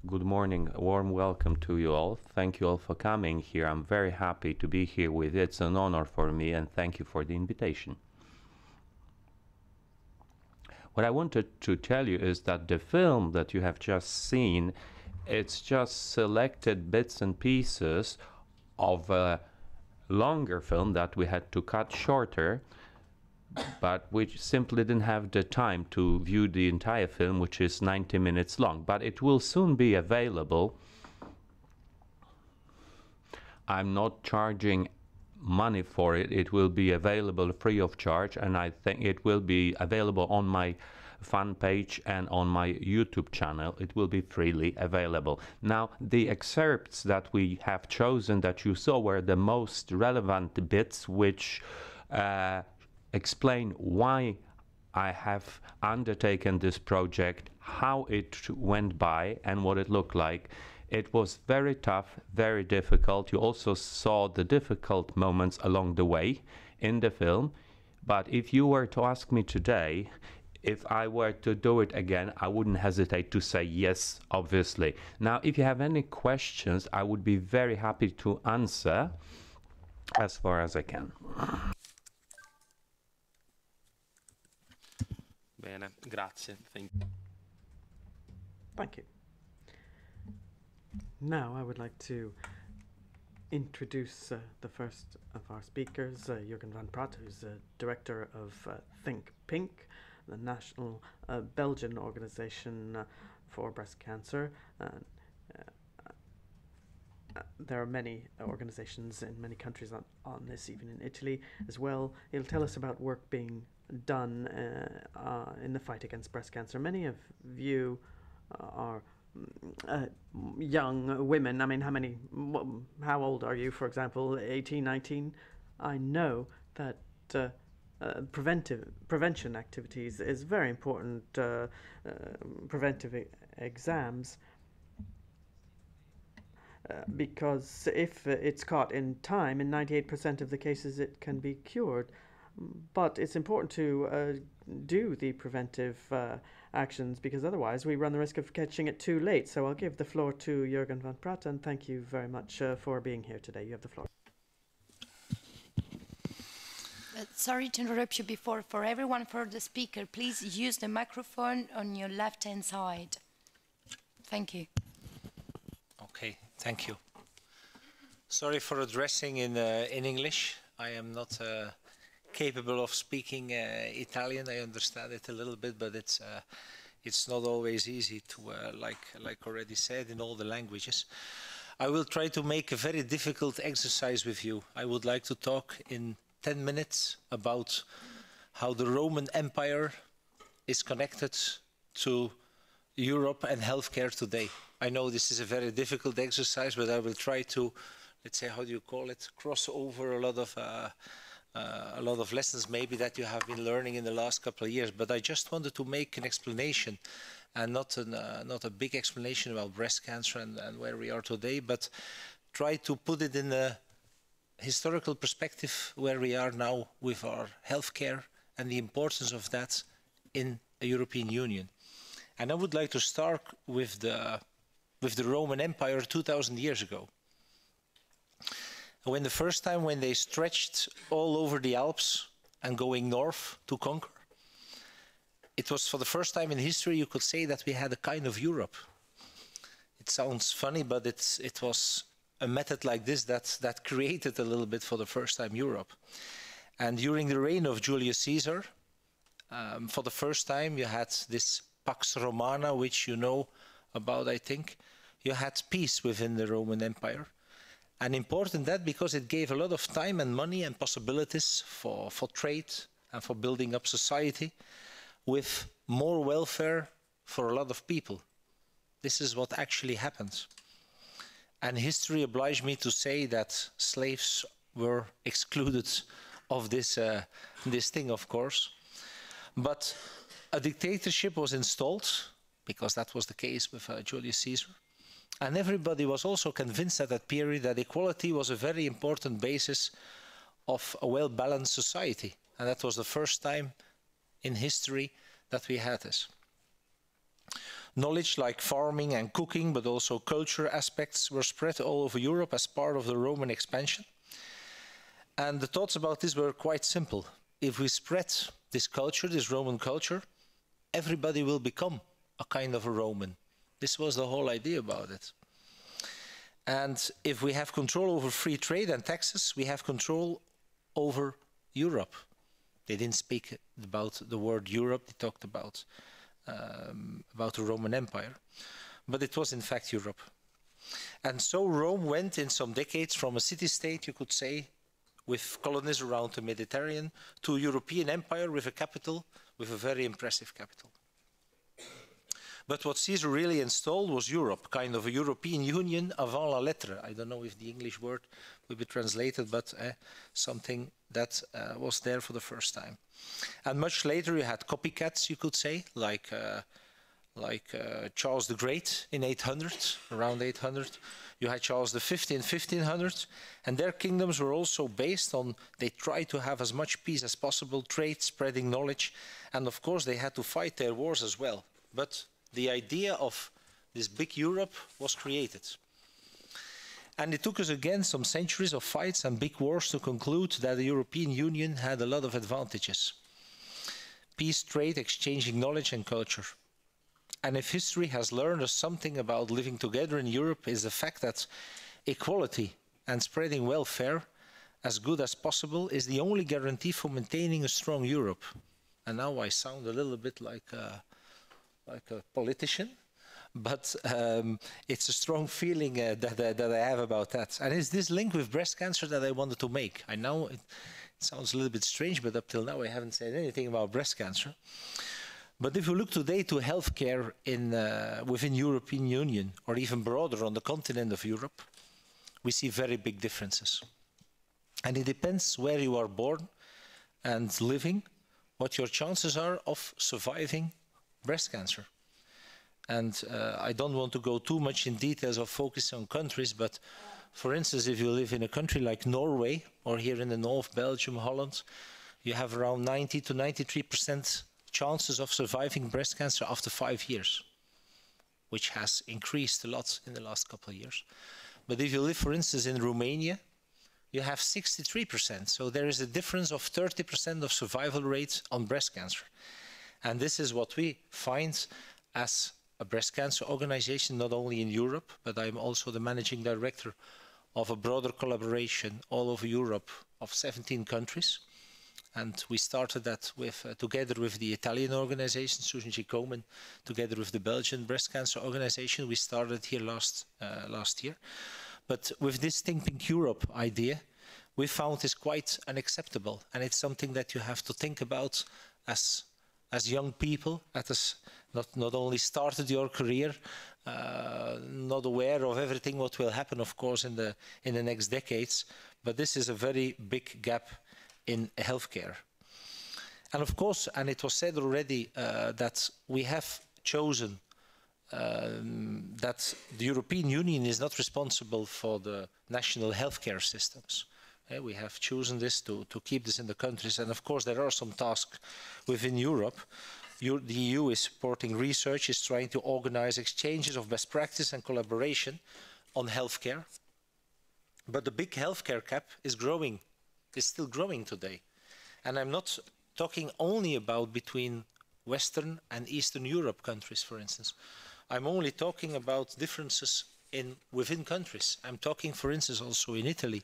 Good morning, a warm welcome to you all. Thank you all for coming here. I'm very happy to be here with you. It's an honor for me, and thank you for the invitation. What I wanted to tell you is that the film that you have just seen, it's just selected bits and pieces of a longer film that we had to cut shorter, but we simply didn't have the time to view the entire film, which is 90 minutes long. But it will soon be available. I'm not charging money for it. It will be available free of charge, and I think it will be available on my fan page and on my YouTube channel. It will be freely available. Now, the excerpts that we have chosen that you saw were the most relevant bits, which explain why I have undertaken this project, how it went by, and what it looked like. It was very tough, very difficult. You also saw the difficult moments along the way in the film. But if you were to ask me today, if I were to do it again, I wouldn't hesitate to say yes, obviously. Now, if you have any questions, I would be very happy to answer as far as I can. Bene, grazie. Thank you. Now I would like to introduce the first of our speakers, Jürgen van Praat, who's director of Think Pink, the national Belgian organization for breast cancer. There are many organizations in many countries on this, even in Italy as well. He'll tell us about work being done in the fight against breast cancer. Many of you are young women. I mean, how old are you, for example, 18, 19? I know that prevention activities is very important. Preventive exams, because if it's caught in time, in 98% of the cases it can be cured. But it's important to do the preventive actions, because otherwise we run the risk of catching it too late. So I'll give the floor to Jürgen van Praat, and thank you very much for being here today. You have the floor. Sorry to interrupt you before. For everyone, for the speaker, please use the microphone on your left-hand side. Thank you. Okay, thank you. Sorry for addressing in English. I am not capable of speaking Italian. I understand it a little bit, but it's not always easy to, like already said, in all the languages. I will try to make a very difficult exercise with you. I would like to talk in 10 minutes about how the Roman Empire is connected to Europe and healthcare today. I know this is a very difficult exercise, but I will try to, let's say, how do you call it, cross over a lot of lessons maybe that you have been learning in the last couple of years. But I just wanted to make an explanation, and not a big explanation about breast cancer and where we are today, but try to put it in a historical perspective where we are now with our healthcare and the importance of that in a European Union. And I would like to start with the Roman Empire 2,000 years ago. When the first time when they stretched all over the Alps and going north to conquer, it was for the first time in history you could say that we had a kind of Europe. It sounds funny, but it was a method like this that created a little bit for the first time Europe. And during the reign of Julius Caesar, for the first time you had this Pax Romana, which you know about, I think. You had peace within the Roman Empire. And important that because it gave a lot of time and money and possibilities for trade and for building up society with more welfare for a lot of people. This is what actually happened. And history obliged me to say that slaves were excluded of this thing, of course. But a dictatorship was installed, because that was the case with Julius Caesar. And everybody was also convinced at that period that equality was a very important basis of a well-balanced society. And that was the first time in history that we had this. Knowledge like farming and cooking, but also culture aspects, were spread all over Europe as part of the Roman expansion. And the thoughts about this were quite simple. If we spread this culture, this Roman culture, everybody will become a kind of a Roman. This was the whole idea about it. And if we have control over free trade and taxes, we have control over Europe. They didn't speak about the word Europe, they talked about the Roman Empire. But it was in fact Europe. And so Rome went in some decades from a city-state, you could say, with colonies around the Mediterranean, to a European empire with a capital, with a very impressive capital. But what Caesar really installed was Europe, kind of a European Union avant la lettre. I don't know if the English word will be translated, but something that was there for the first time. And much later you had copycats, you could say, like Charles the Great in 800, around 800. You had Charles V in 1500, and their kingdoms were also based on, they tried to have as much peace as possible, trade, spreading knowledge, and of course they had to fight their wars as well. But the idea of this big Europe was created. And it took us again some centuries of fights and big wars to conclude that the European Union had a lot of advantages. Peace, trade, exchanging knowledge and culture. And if history has learned us something about living together in Europe, is the fact that equality and spreading welfare as good as possible is the only guarantee for maintaining a strong Europe. And now I sound a little bit like a politician, but it's a strong feeling that I have about that. And it's this link with breast cancer that I wanted to make. I know it sounds a little bit strange, but up till now I haven't said anything about breast cancer. But if you look today to healthcare within European Union, or even broader on the continent of Europe, we see very big differences. And it depends where you are born and living, what your chances are of surviving breast cancer. And I don't want to go too much in details of focusing on countries, but for instance, if you live in a country like Norway, or here in the north, Belgium, Holland, you have around 90 to 93% chances of surviving breast cancer after 5 years, which has increased a lot in the last couple of years. But if you live, for instance, in Romania, you have 63%. So there is a difference of 30% of survival rates on breast cancer. And this is what we find as a breast cancer organization, not only in Europe, but I'm also the managing director of a broader collaboration all over Europe of 17 countries. And we started that with, together with the Italian organization, Susan G. Komen, together with the Belgian breast cancer organization. We started here last year. But with this Think Pink Europe idea, we found this quite unacceptable. And it's something that you have to think about as young people, not only started your career, not aware of everything what will happen, of course, in the next decades, but this is a very big gap in healthcare. And of course, and it was said already that we have chosen that the European Union is not responsible for the national healthcare systems. We have chosen this to keep this in the countries, and of course there are some tasks within Europe. The EU is supporting research, is trying to organize exchanges of best practice and collaboration on healthcare. But the big healthcare gap is growing, is still growing today. And I'm not talking only about between Western and Eastern Europe countries, for instance. I'm only talking about differences within countries. I'm talking, for instance, also in Italy,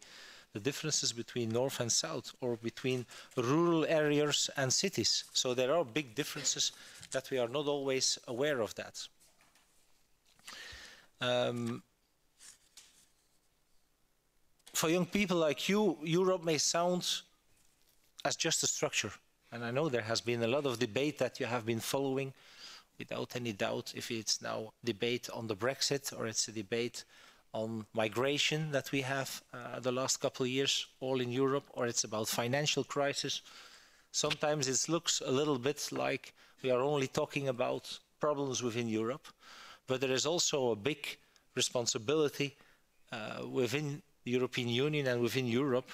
the differences between North and South, or between rural areas and cities. So there are big differences that we are not always aware of that. For young people like you, Europe may sound as just a structure. And I know there has been a lot of debate that you have been following, without any doubt, if it's now debate on the Brexit, or it's a debate on migration that we have the last couple of years all in Europe, or it's about financial crisis, Sometimes it looks a little bit like we are only talking about problems within Europe, but there is also a big responsibility within the European Union and within Europe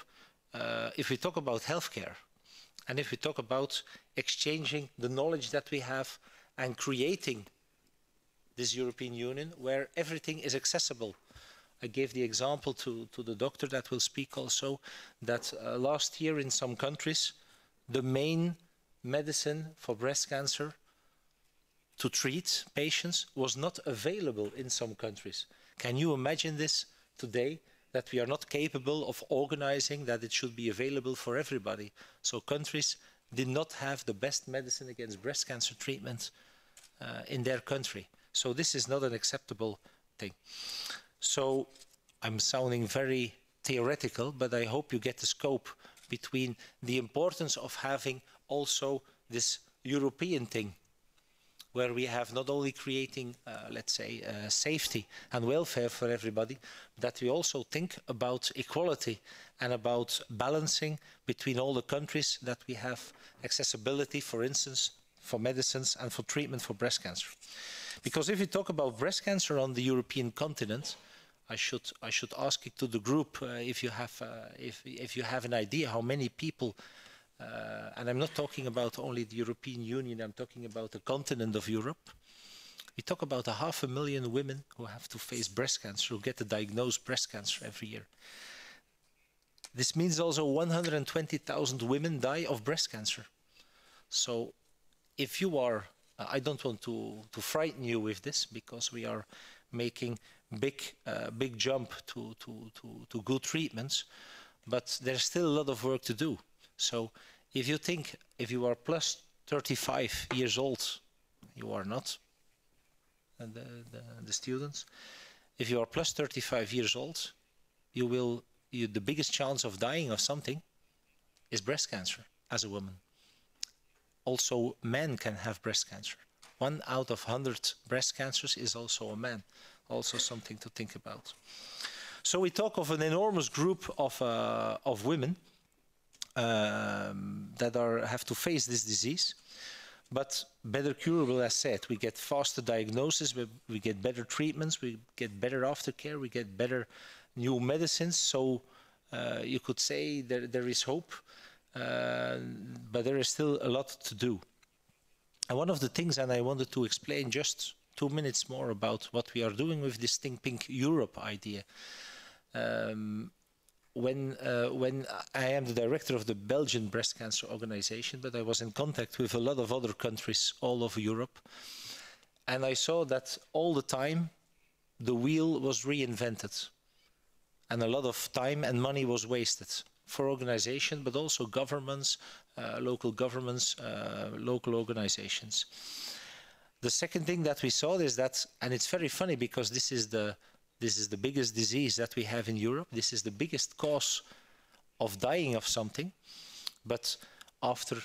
if we talk about healthcare and if we talk about exchanging the knowledge that we have and creating this European Union where everything is accessible. I gave the example to the doctor that will speak also that last year in some countries the main medicine for breast cancer to treat patients was not available in some countries. Can you imagine this today, that we are not capable of organizing that it should be available for everybody? So countries did not have the best medicine against breast cancer treatment in their country. So this is not an acceptable thing. So I'm sounding very theoretical, but I hope you get the scope between the importance of having also this European thing, where we have not only creating, let's say, safety and welfare for everybody, that we also think about equality and about balancing between all the countries, that we have accessibility, for instance, for medicines and for treatment for breast cancer. Because if you talk about breast cancer on the European continent, I should ask it to the group if you have an idea how many people, and I'm not talking about only the European Union, I'm talking about the continent of Europe. We talk about 500,000 women who have to face breast cancer, who get a diagnosed breast cancer every year. This means also 120,000 women die of breast cancer. So if you are, I don't want to frighten you with this, because we are making big jump to good treatments, but there's still a lot of work to do. So if you think, if you are plus 35 years old, you are not, the students, if you are plus 35 years old, the biggest chance of dying of something is breast cancer as a woman. Also, men can have breast cancer. 1 out of 100 breast cancers is also a man. Also something to think about. So we talk of an enormous group of women that have to face this disease, but better curable, as said. We get faster diagnosis, we get better treatments, we get better aftercare, we get better new medicines. So you could say there is hope, but there is still a lot to do. And one of the things, and I wanted to explain just 2 minutes more about what we are doing with this Think Pink Europe idea. When I am the director of the Belgian Breast Cancer Organization, but I was in contact with a lot of other countries all over Europe, and I saw that all the time the wheel was reinvented, and a lot of time and money was wasted for organization, but also governments, local governments, local organizations. The second thing that we saw is that, and it's very funny because this is the biggest disease that we have in Europe. This is the biggest cause of dying of something. But after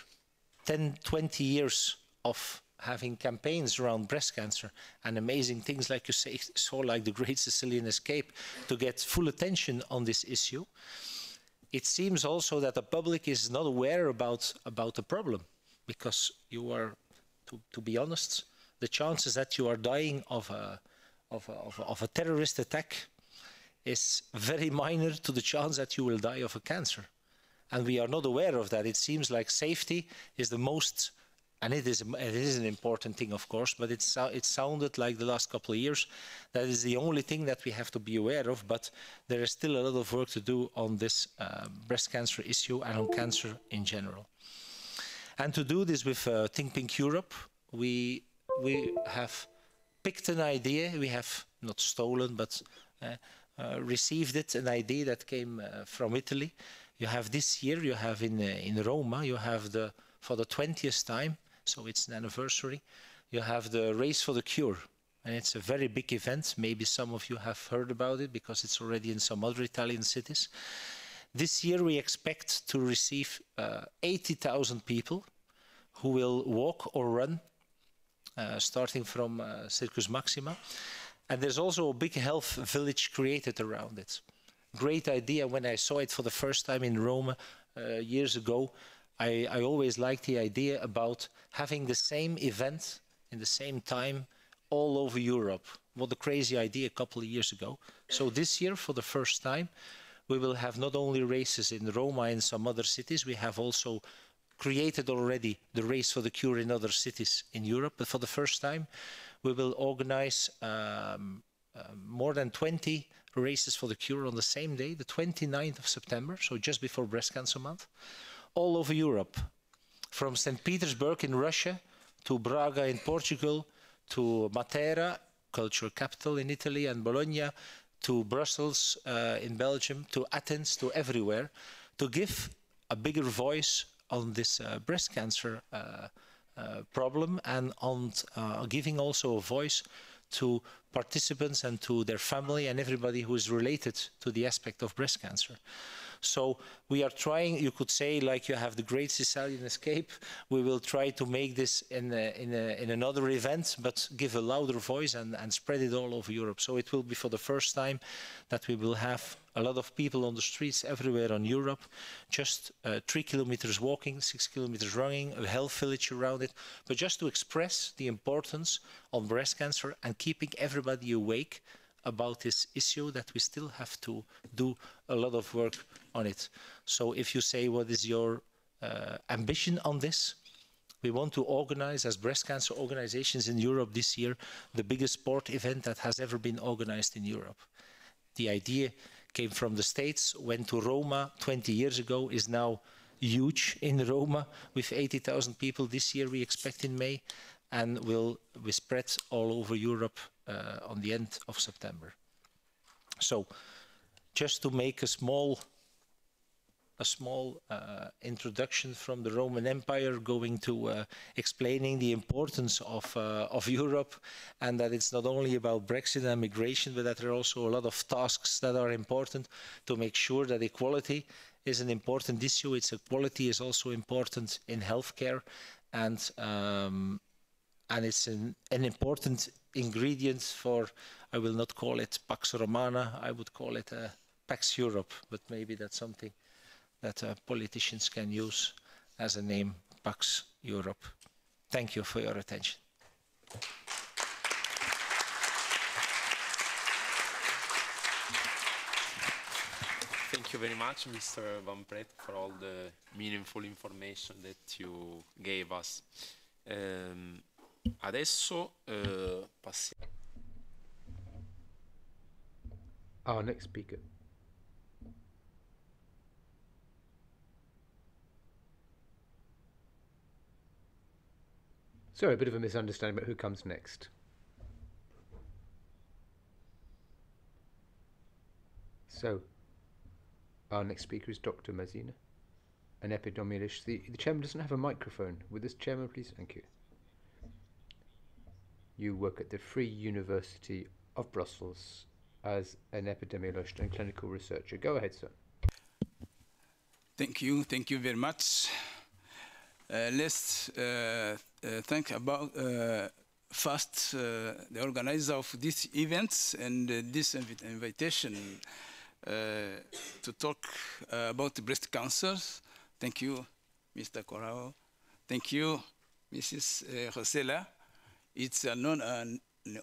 10, 20 years of having campaigns around breast cancer and amazing things like you say, so like the Great Sicilian Escape, to get full attention on this issue, it seems also that the public is not aware about the problem, because you are, to be honest, the chances that you are dying of a terrorist attack is very minor to the chance that you will die of a cancer. And we are not aware of that. It seems like safety is the most, and it is an important thing, of course, but it sounded like the last couple of years that is the only thing that we have to be aware of, but there is still a lot of work to do on this breast cancer issue and on cancer in general. And to do this with Think Pink Europe, we have picked an idea. We have not stolen, but received it, an idea that came from Italy. You have this year, you have in Roma, you have for the 20th time, so it's an anniversary, you have the Race for the Cure. And it's a very big event. Maybe some of you have heard about it because it's already in some other Italian cities. This year we expect to receive 80,000 people who will walk or run, starting from Circus Maxima. And there's also a big health village created around it. Great idea. When I saw it for the first time in Rome years ago, I always liked the idea about having the same event in the same time all over Europe. What a crazy idea a couple of years ago. So this year, for the first time, we will have not only races in Roma and some other cities, we have also created already the Race for the Cure in other cities in Europe, but for the first time, we will organize more than 20 races for the cure on the same day, the 29th of September, so just before Breast Cancer Month, all over Europe, from St. Petersburg in Russia to Braga in Portugal, to Matera, cultural capital in Italy, and Bologna, to Brussels in Belgium, to Athens, to everywhere, to give a bigger voice on this breast cancer problem, and on giving also a voice to participants and to their family and everybody who is related to the aspect of breast cancer. So we are trying, you could say, like you have the great Sicilian Escape, we will try to make this in another event, but give a louder voice and spread it all over Europe. So it will be for the first time that we will have a lot of people on the streets everywhere on Europe, just 3 kilometers walking, 6 kilometers running, a health village around it, but just to express the importance of breast cancer and keeping everybody awake about this issue, that we still have to do a lot of work on it. So if you say, what is your ambition on this? We want to organize, as breast cancer organizations in Europe this year, the biggest sport event that has ever been organized in Europe. The idea came from the States, went to Roma 20 years ago, is now huge in Roma with 80,000 people this year, we expect in May, and will be spread all over Europe on the end of September. So just to make a small introduction from the Roman Empire, going to explaining the importance of Europe, and that it's not only about Brexit and migration, but that there are also a lot of tasks that are important to make sure that equality is an important issue. Equality is also important in healthcare, and it's an important ingredient for, I will not call it Pax Romana, I would call it Pax Europe, but maybe that's something that politicians can use as a name, Pax Europe. Thank you for your attention. Thank you very much, Mr. Van Pret, for all the meaningful information that you gave us. Adesso passiamo. Our next speaker. Sorry, a bit of a misunderstanding about who comes next. So, our next speaker is Dr. Mazzina, an epidemiologist. The chairman doesn't have a microphone. With this, chairman, please? Thank you. You work at the Free University of Brussels as an epidemiologist and clinical researcher. Go ahead, sir. Thank you very much. Let's think about first the organizer of this event and this invitation to talk about breast cancer. Thank you, Mr. Corrao. Thank you, Mrs. Rosella. It's an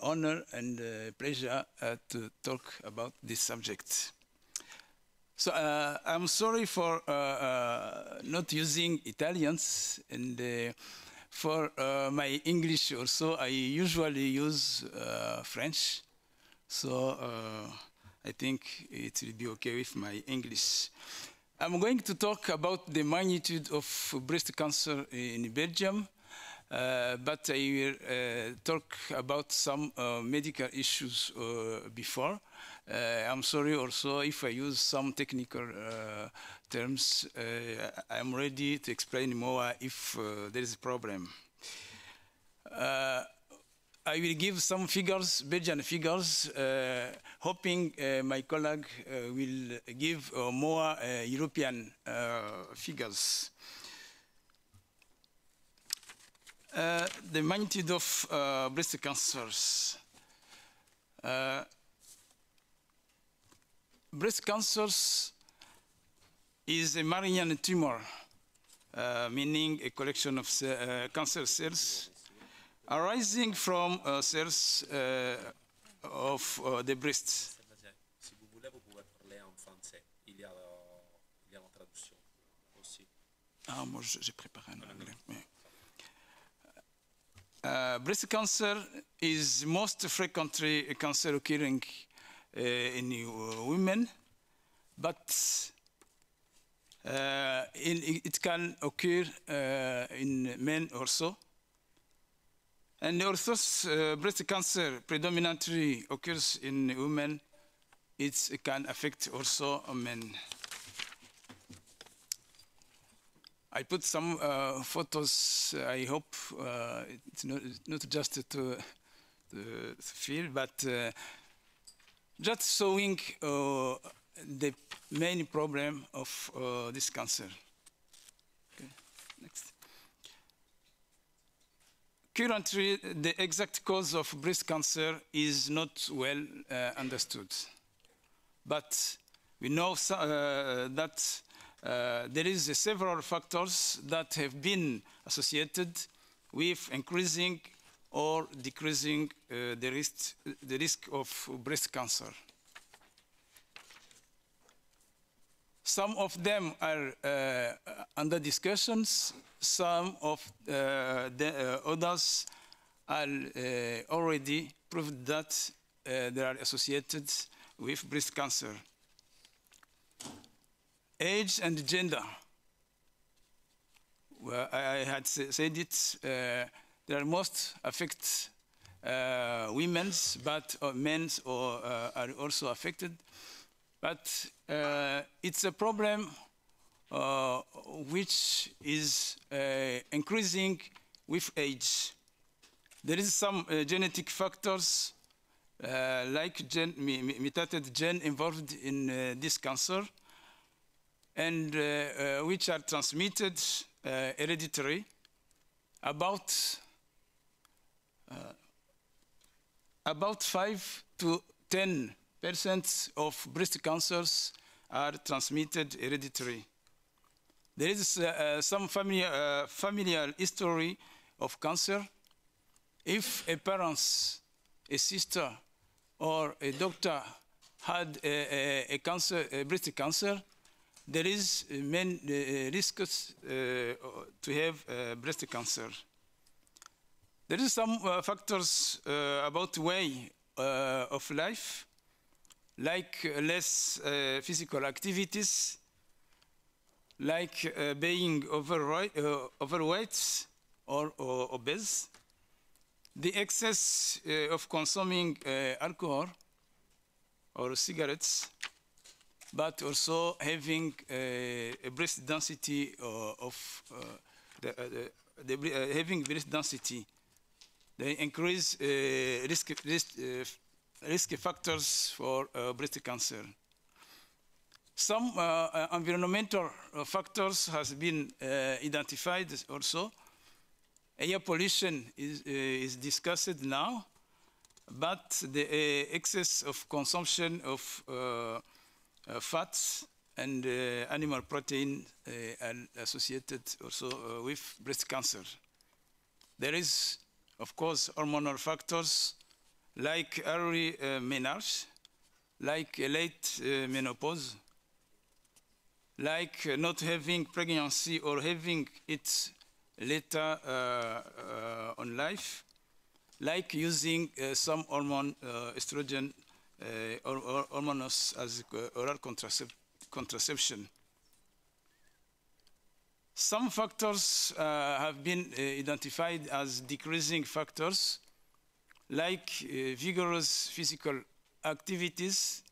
honor and a pleasure to talk about this subject. So I'm sorry for not using Italians, and for my English also, I usually use French. So I think it will be okay with my English. I'm going to talk about the magnitude of breast cancer in Belgium. But I will talk about some medical issues before. I'm sorry also if I use some technical terms. I'm ready to explain more if there is a problem. I will give some figures, Belgian figures, hoping my colleague will give more European figures. The magnitude of breast cancers. Breast cancers is a malignant tumor meaning a collection of cancer cells arising from cells of the breast. Si vous voulez, vous pouvez parler en français. Il y a la traduction aussi. Ah, moi, j'ai préparé en anglais. Breast cancer is most frequently a cancer occurring in women, but it can occur in men also. And although breast cancer predominantly occurs in women, it can affect also men. I put some photos. I hope it's not just to feel, but just showing the main problem of this cancer. Okay, next. Currently, the exact cause of breast cancer is not well understood, but we know that there is several factors that have been associated with increasing or decreasing the risk of breast cancer. Some of them are under discussions. Some of the others are already proved that they are associated with breast cancer. Age and gender. Well, I had said it. They are most affect women's, but men's are also affected. But it's a problem which is increasing with age. There is some genetic factors like mutated gene involved in this cancer, and which are transmitted hereditary. About 5 to 10% of breast cancers are transmitted hereditary. There is some familial history of cancer. If a parent, a sister, or a doctor had a breast cancer, there is many risks to have breast cancer. There is some factors about way of life, like less physical activities, like being overweight or obese, the excess of consuming alcohol or cigarettes, but also having a breast density having breast density. They increase risk factors for breast cancer. Some environmental factors has been identified also. Air pollution is discussed now, but the excess of consumption of fats and animal protein are associated also with breast cancer. There is, of course, hormonal factors like early menarche, like late menopause, like not having pregnancy or having it later on life, like using some hormone, estrogen, or hormones as oral contraception. Some factors have been identified as decreasing factors, like vigorous physical activities,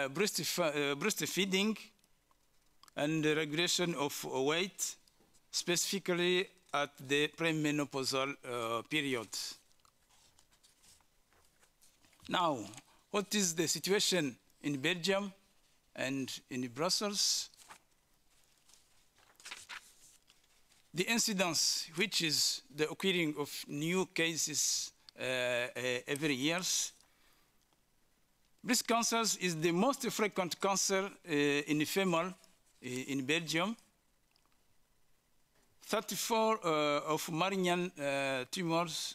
breastfeeding, and the regulation of weight, specifically at the premenopausal period. Now, what is the situation in Belgium and in Brussels? The incidence, which is the occurring of new cases every year, breast cancer is the most frequent cancer in female in Belgium. 34 of malignant tumors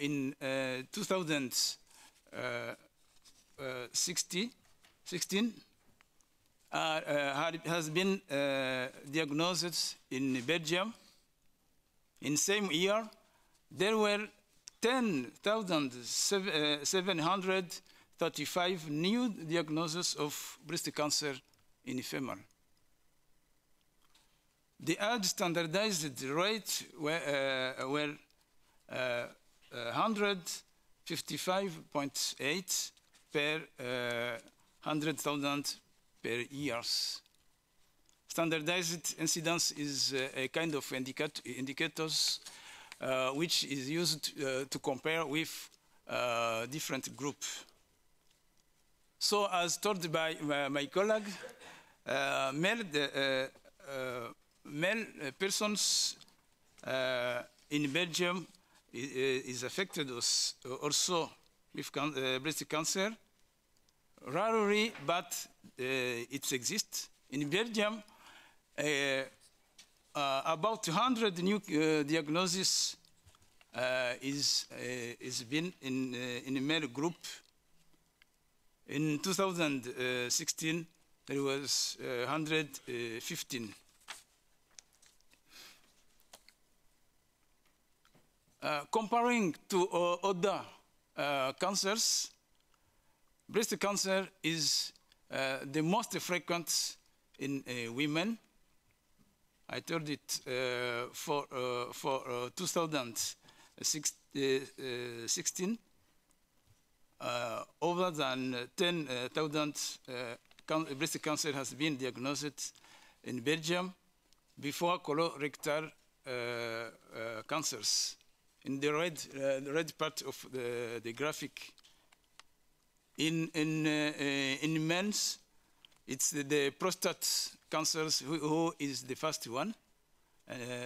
in 2016 has been diagnosed in Belgium. In same year, there were 10,735 new diagnoses of breast cancer in female. The age standardized rate were 155.8 per 100,000 per years. Standardized incidence is a kind of indicators which is used to compare with different groups. So as told by my colleague, male persons in Belgium is affected also with breast cancer. Rarely, but it exists. In Belgium, about 200 new diagnoses is been in a male group. In 2016, there was 115. Comparing to other cancers, breast cancer is the most frequent in women. I told it for 2016, over than 10,000 breast cancer has been diagnosed in Belgium before colorectal cancers. In the red part of the graphic, in men, it's the prostate cancers who is the first one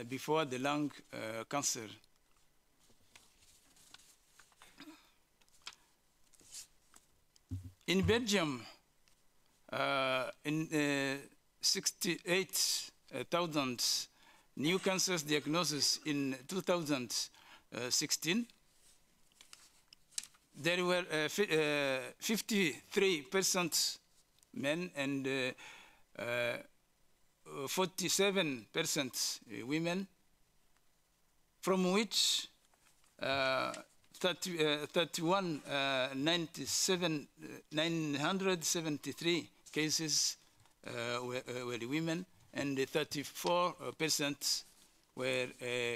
before the lung cancer. In Belgium, in 68,000 new cancers diagnosis in 2016, there were 53% men and 47% women, from which 973 cases were women, and 34% were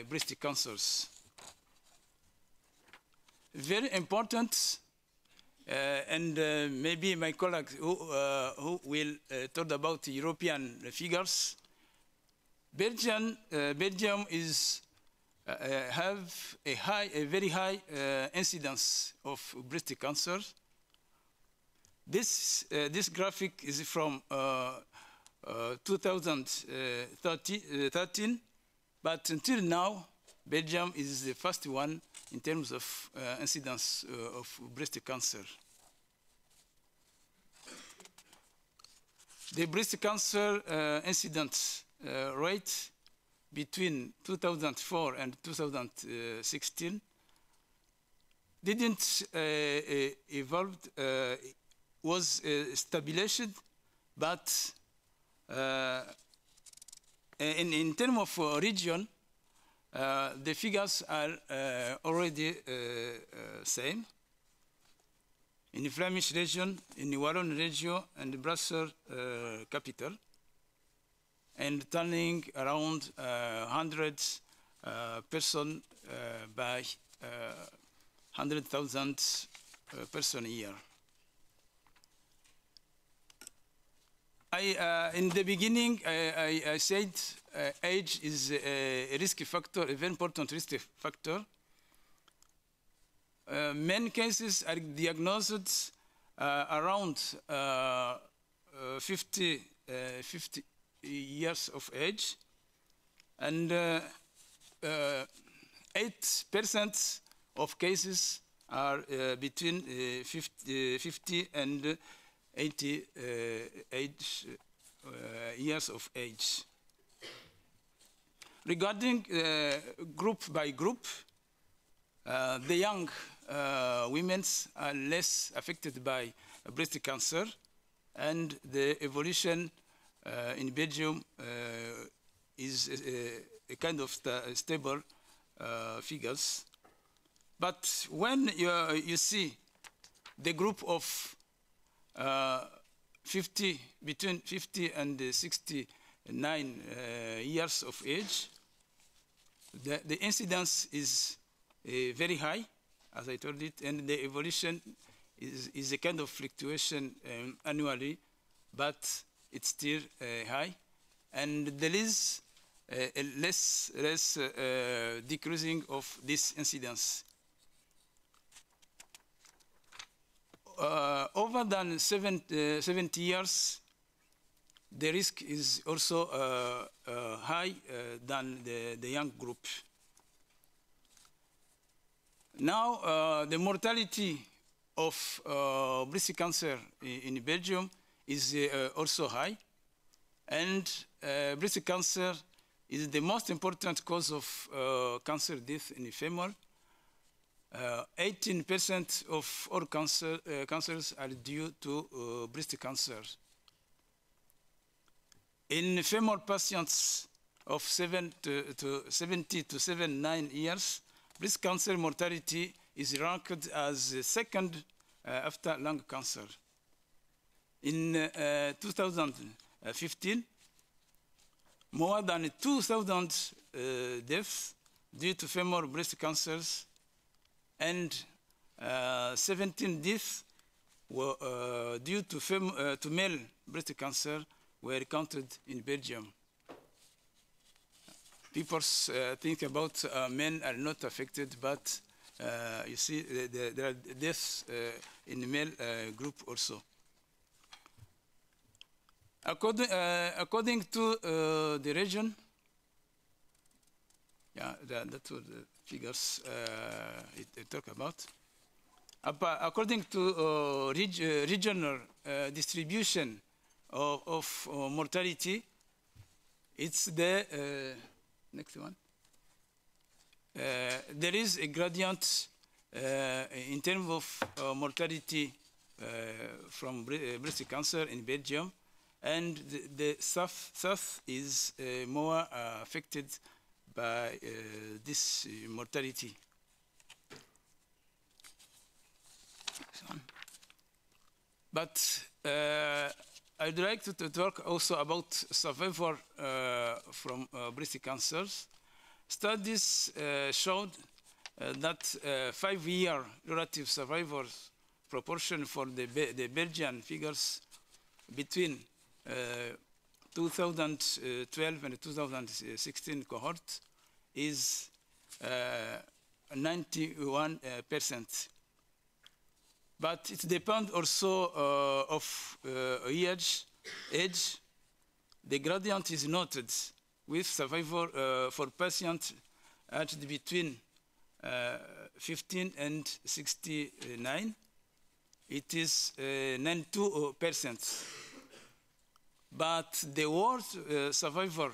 breast cancers. Very important, and maybe my colleagues who will talk about European figures. Belgium is have a very high incidence of breast cancer. This graphic is from 2013, but until now, Belgium is the first one in terms of incidence of breast cancer. The breast cancer incidence rate between 2004 and 2016 didn't evolve, was stabilized, but in terms of region, the figures are already same. In the Flemish region, in the Wallon region, and the Brussels capital, and turning around 100 person by 100,000 person a year. In the beginning, I said age is a risk factor, a very important risk factor. Many cases are diagnosed around 50 years of age, and 8% of cases are between 50 and 80 years of age. Regarding group by group, the young women are less affected by breast cancer, and the evolution in Belgium is a kind of stable figures. But when you see the group of between 50 and 69 years of age, the incidence is very high, as I told it, and the evolution is a kind of fluctuation annually, but it's still high, and there is a less decreasing of this incidence. Over than 70 years, the risk is also high than the young group. Now, the mortality of breast cancer in Belgium is also high, and breast cancer is the most important cause of cancer death in female. 18% of all cancers are due to breast cancer. In female patients of 70 to 79 years, breast cancer mortality is ranked as second after lung cancer. In 2015, more than 2,000 deaths due to female breast cancers, and 17 deaths were due to male breast cancer were counted in Belgium. People think about men are not affected, but you see there are deaths in the male group also. According to the region, yeah, that's what the figures it talk about. According to regional distribution of mortality, it's the next one. There is a gradient in terms of mortality from breast cancer in Belgium, and the south is more affected by this mortality. But I'd like to talk also about survival from breast cancers. Studies showed that 5-year relative survival proportion for the Belgian figures between 2012 and 2016 cohort is 91%. But it depends also of age. The gradient is noted with survival for patients aged between 15 and 69. It is 92%. But the worst survivor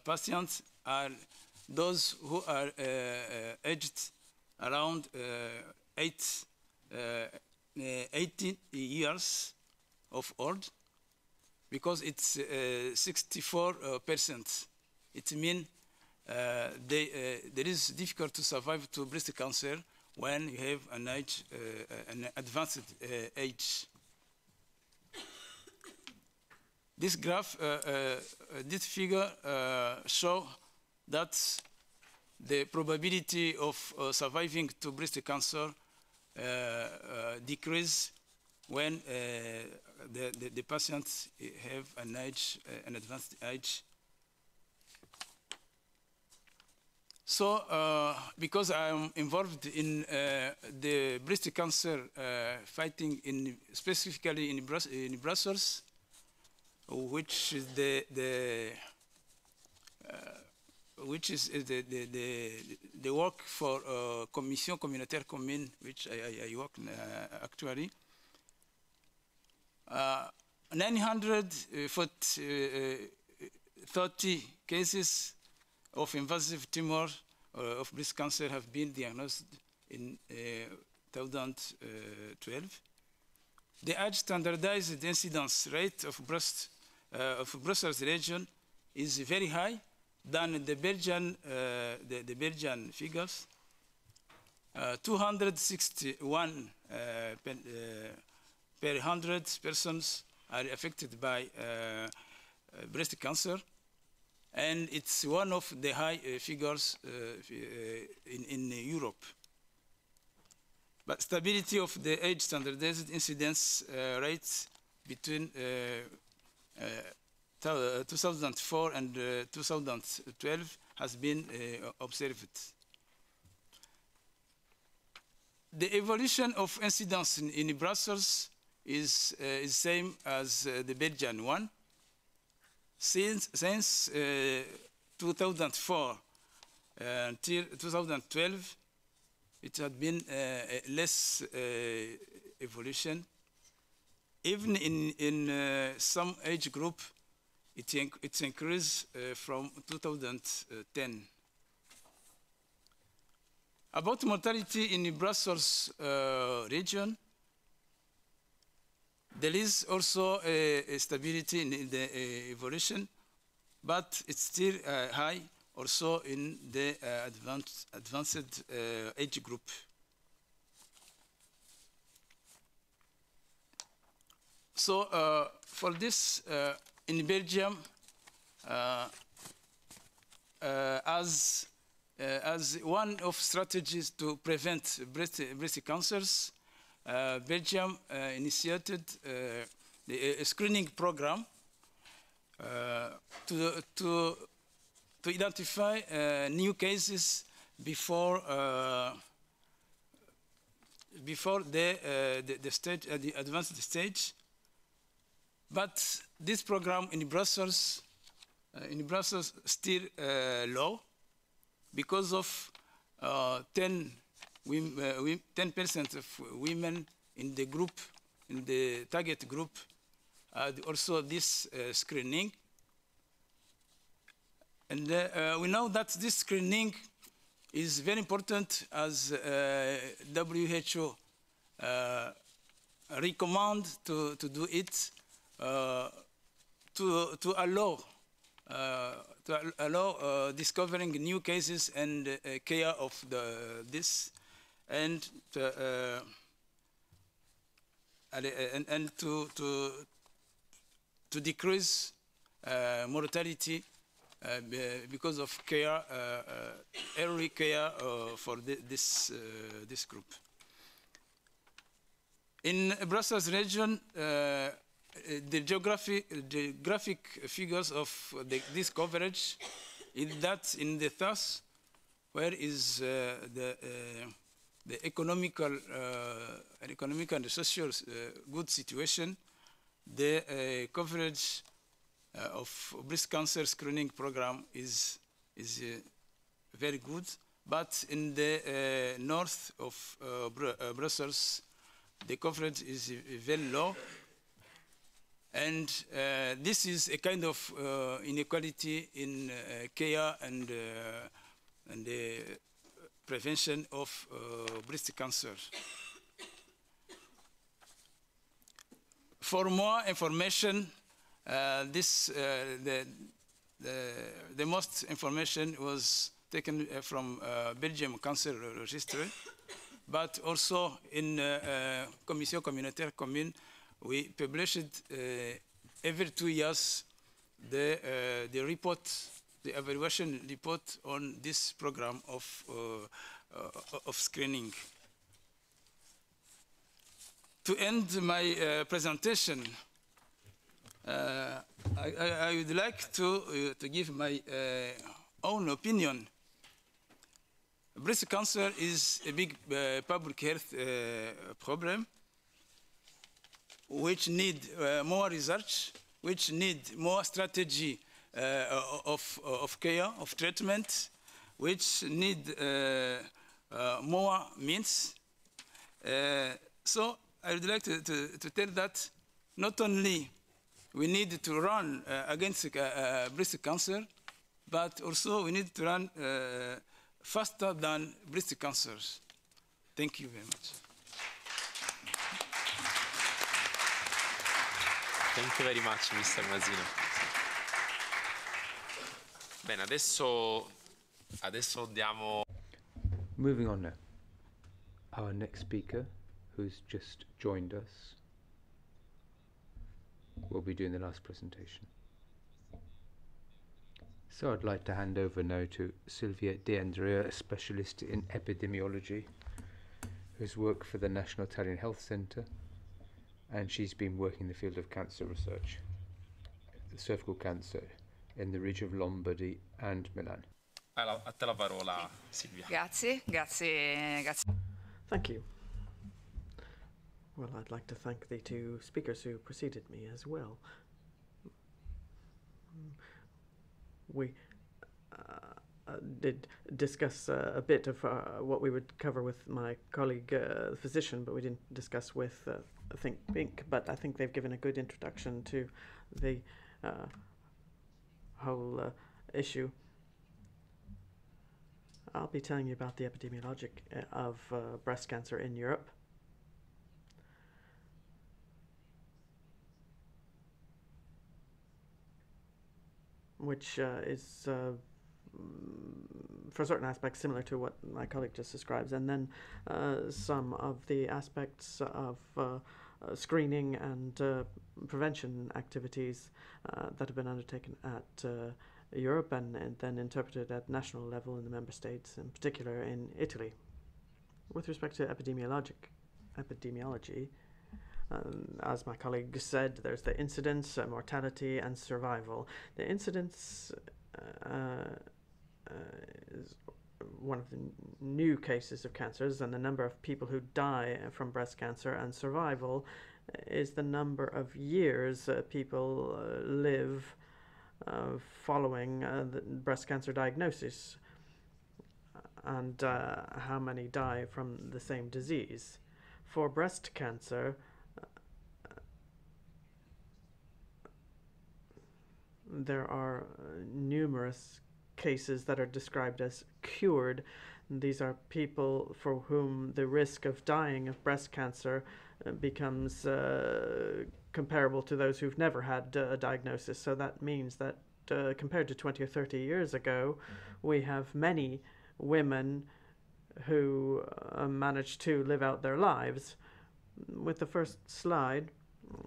patients are those who are aged around 18 years of old, because it's 64%. It means there is difficult to survive to breast cancer when you have an advanced age. This graph, this figure shows that the probability of surviving to breast cancer decrease when the patients have an advanced age. So, because I'm involved in the breast cancer fighting specifically in Brussels, which is the the work for Commission Communautaire Commune, which I work actually. 930 cases of invasive tumor of breast cancer have been diagnosed in 2012. The age standardized incidence rate of Brussels region is very high than the Belgian figures. 261 per 100 persons are affected by breast cancer, and it's one of the high figures in Europe. But stability of the age standardized incidence rates between 2004 and 2012 has been observed. The evolution of incidence in Brussels is same as the Belgian one. Since 2004 until 2012, it had been less evolution. Even in some age group, it's increased from 2010. About mortality in the Brussels region, there is also a stability in the evolution, but it's still high also in the advanced age group. So for this, in Belgium, as one of strategies to prevent breast cancers, Belgium initiated a screening program to identify new cases before the stage, the advanced stage. But this program in Brussels still low because of 10% of women in the group, in the target group, also this screening. And we know that this screening is very important, as WHO recommend to do it to allow discovering new cases and care of this, and to decrease mortality because of care, early care for this group. In Brussels region, the graphic figures of this coverage is that in the south, where is the economical and social good situation, the coverage of breast cancer screening program is very good. But in the north of Brussels, the coverage is very low. And this is a kind of inequality in care and the prevention of breast cancer. For more information, the most information was taken from Belgium Cancer Registry, but also in Commission Communautaire Commune, we published every 2 years the report, the evaluation report on this program of screening. To end my presentation, I would like to give my own opinion. Breast cancer is a big public health problem, which need more research, which need more strategy of care, of treatment, which need more means. So I would like to tell that not only we need to run against breast cancer, but also we need to run faster than breast cancers. Thank you very much. Thank you very much, Mr. Masino. Bene, adesso diamo... Moving on now. Our next speaker, who's just joined us, will be doing the last presentation. So I'd like to hand over now to Silvia De Andrea, a specialist in epidemiology, who's worked for the National Italian Health Centre, and she's been working in the field of cancer research, cervical cancer, in the region of Lombardy and Milan. A te la parola, Silvia. Grazie. Thank you. Well, I'd like to thank the two speakers who preceded me as well. We did discuss a bit of what we would cover with my colleague, the physician, but we didn't discuss with Think Pink. But I think they've given a good introduction to the whole issue. I'll be telling you about the epidemiology of breast cancer in Europe. Which is, for certain aspects, similar to what my colleague just describes, and then some of the aspects of screening and prevention activities that have been undertaken at Europe and then interpreted at national level in the member states, in particular in Italy. With respect to epidemiology, as my colleague said, there's the incidence, mortality, and survival. The incidence is one of the new cases of cancers, and the number of people who die from breast cancer, and survival is the number of years people live following the breast cancer diagnosis, and how many die from the same disease. For breast cancer, there are numerous cases that are described as cured. These are people for whom the risk of dying of breast cancer becomes comparable to those who've never had a diagnosis. So that means that compared to 20 or 30 years ago, we have many women who manage to live out their lives. With the first slide,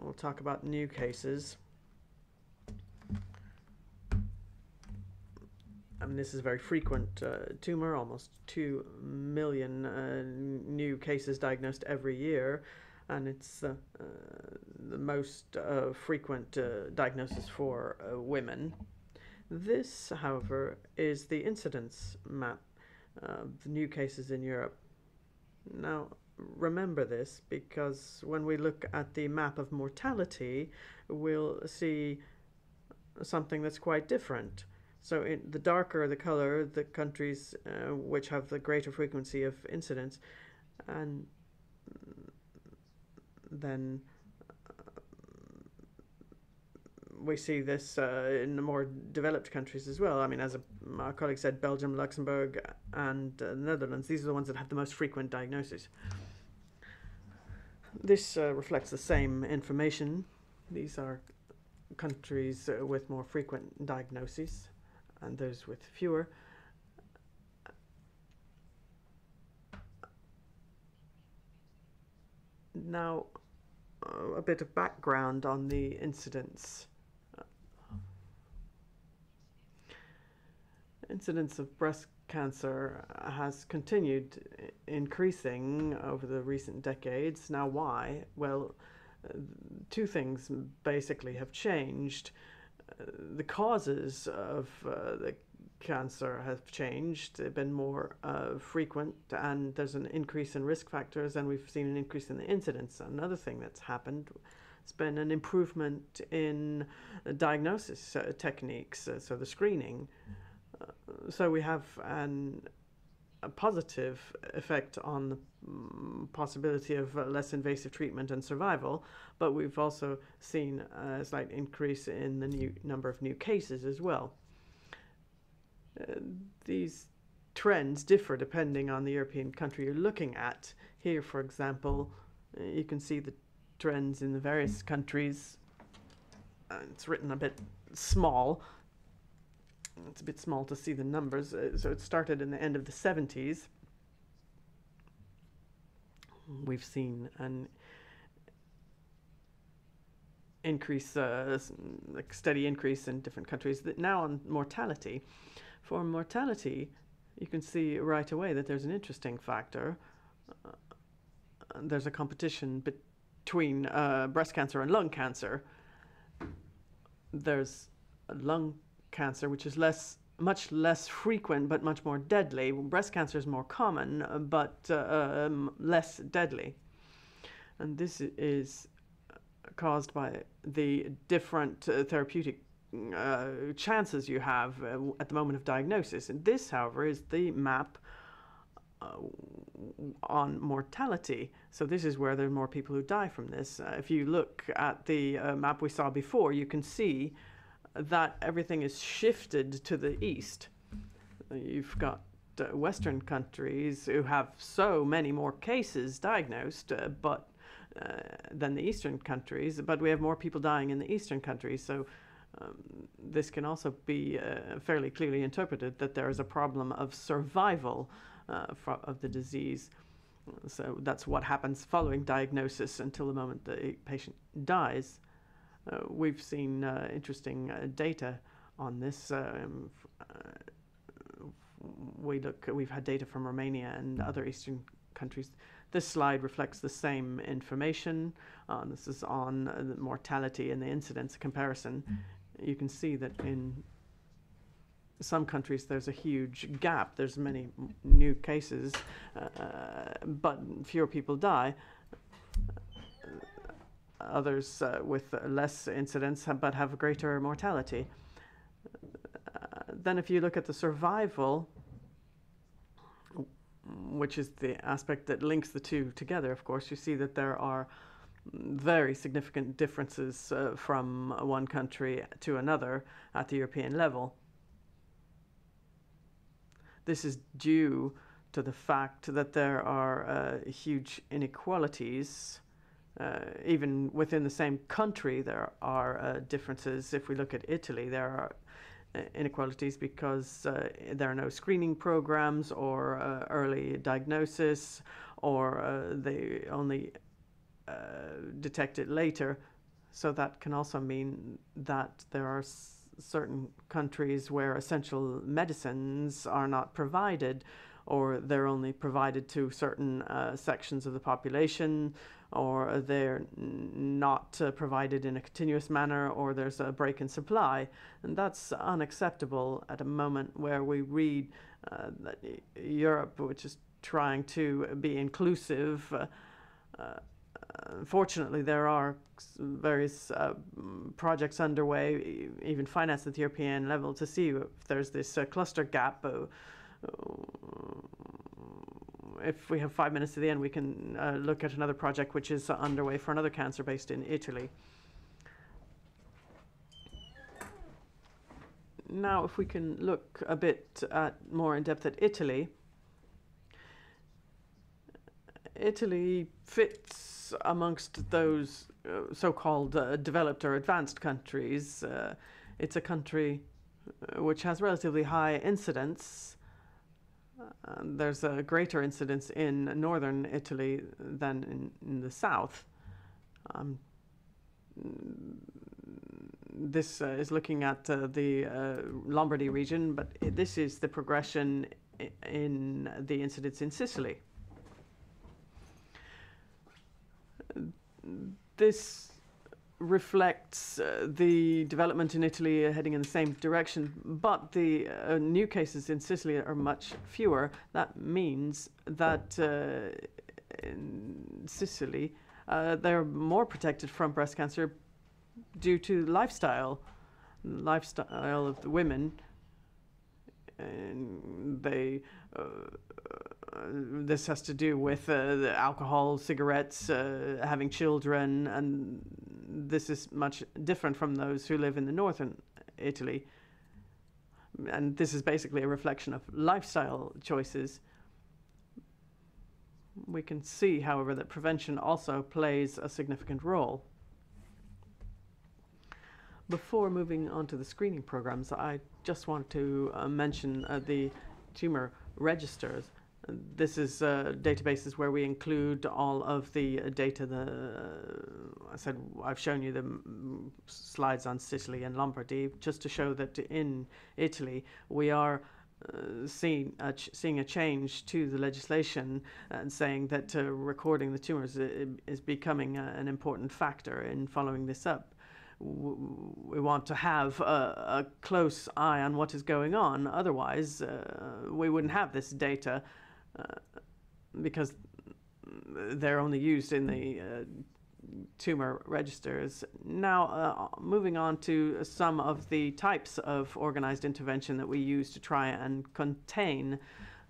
we'll talk about new cases. This is a very frequent tumor, almost 2 million new cases diagnosed every year, and it's the most frequent diagnosis for women. This, however, is the incidence map of the new cases in Europe. Now, remember this, because when we look at the map of mortality, we'll see something that's quite different. So the darker the color, the countries which have the greater frequency of incidence, and then we see this in the more developed countries as well. I mean, as my colleague said, Belgium, Luxembourg, and the Netherlands, these are the ones that have the most frequent diagnoses. This reflects the same information. These are countries with more frequent diagnoses, and those with fewer. Now, a bit of background on the incidence. Incidence of breast cancer has continued increasing over the recent decades. Now, why? Well, two things basically have changed. The causes of the cancer have changed. They've been more frequent, and there's an increase in risk factors, and we've seen an increase in the incidence. Another thing that's happened has been an improvement in diagnosis techniques, so the screening. So we have a positive effect on the possibility of less invasive treatment and survival, but we've also seen a slight increase in the number of new cases as well. These trends differ depending on the European country you're looking at. Here, for example, you can see the trends in the various countries. It's written a bit small. It's a bit small to see the numbers. So it started in the end of the 70s. We've seen an increase, like steady increase in different countries. Now on mortality. For mortality, you can see right away that there's an interesting factor. There's a competition between breast cancer and lung cancer. There's lung cancer, which is much less frequent but much more deadly. Breast cancer is more common but less deadly. And this is caused by the different therapeutic chances you have at the moment of diagnosis. And this, however, is the map on mortality. So this is where there are more people who die from this. If you look at the map we saw before, you can see that everything is shifted to the east. You've got Western countries who have so many more cases diagnosed than the Eastern countries, but we have more people dying in the Eastern countries. So this can also be fairly clearly interpreted that there is a problem of survival of the disease. So that's what happens following diagnosis until the moment the patient dies. We've seen interesting data on this. We've had data from Romania and other Eastern countries. This slide reflects the same information. This is on the mortality and the incidence comparison. You can see that in some countries there's a huge gap. There's many new cases, but fewer people die. Others with less incidence but have greater mortality. Then if you look at the survival, which is the aspect that links the two together, of course, you see that there are very significant differences from one country to another at the European level. This is due to the fact that there are huge inequalities. Even within the same country, there are differences. If we look at Italy, there are inequalities because there are no screening programs or early diagnosis, or they only detect it later. So that can also mean that there are certain countries where essential medicines are not provided, or they're only provided to certain sections of the population, or they're not provided in a continuous manner, or there's a break in supply. And that's unacceptable at a moment where we read that Europe, which is trying to be inclusive, unfortunately there are various projects underway, even financed at the European level, to see if there's this cluster gap. If we have 5 minutes to the end, we can look at another project which is underway for another cancer based in Italy. Now, if we can look a bit more in depth at Italy. Italy fits amongst those so-called developed or advanced countries. It's a country which has relatively high incidence. There's a greater incidence in northern Italy than in the south. This is looking at the Lombardy region, but this is the progression in the incidence in Sicily. This reflects the development in Italy heading in the same direction, but the new cases in Sicily are much fewer. That means that in Sicily they're more protected from breast cancer due to lifestyle of the women and this has to do with the alcohol, cigarettes, having children, and this is much different from those who live in the northern Italy. And this is basically a reflection of lifestyle choices. We can see, however, that prevention also plays a significant role. Before moving on to the screening programs, I just want to mention the tumor registers. This is databases where we include all of the data. I've shown you the slides on Sicily and Lombardy, just to show that in Italy we are seeing a change to the legislation and saying that recording the tumors is becoming an important factor in following this up. We want to have a close eye on what is going on. Otherwise, we wouldn't have this data because they're only used in the tumor registers. Now, moving on to some of the types of organized intervention that we use to try and contain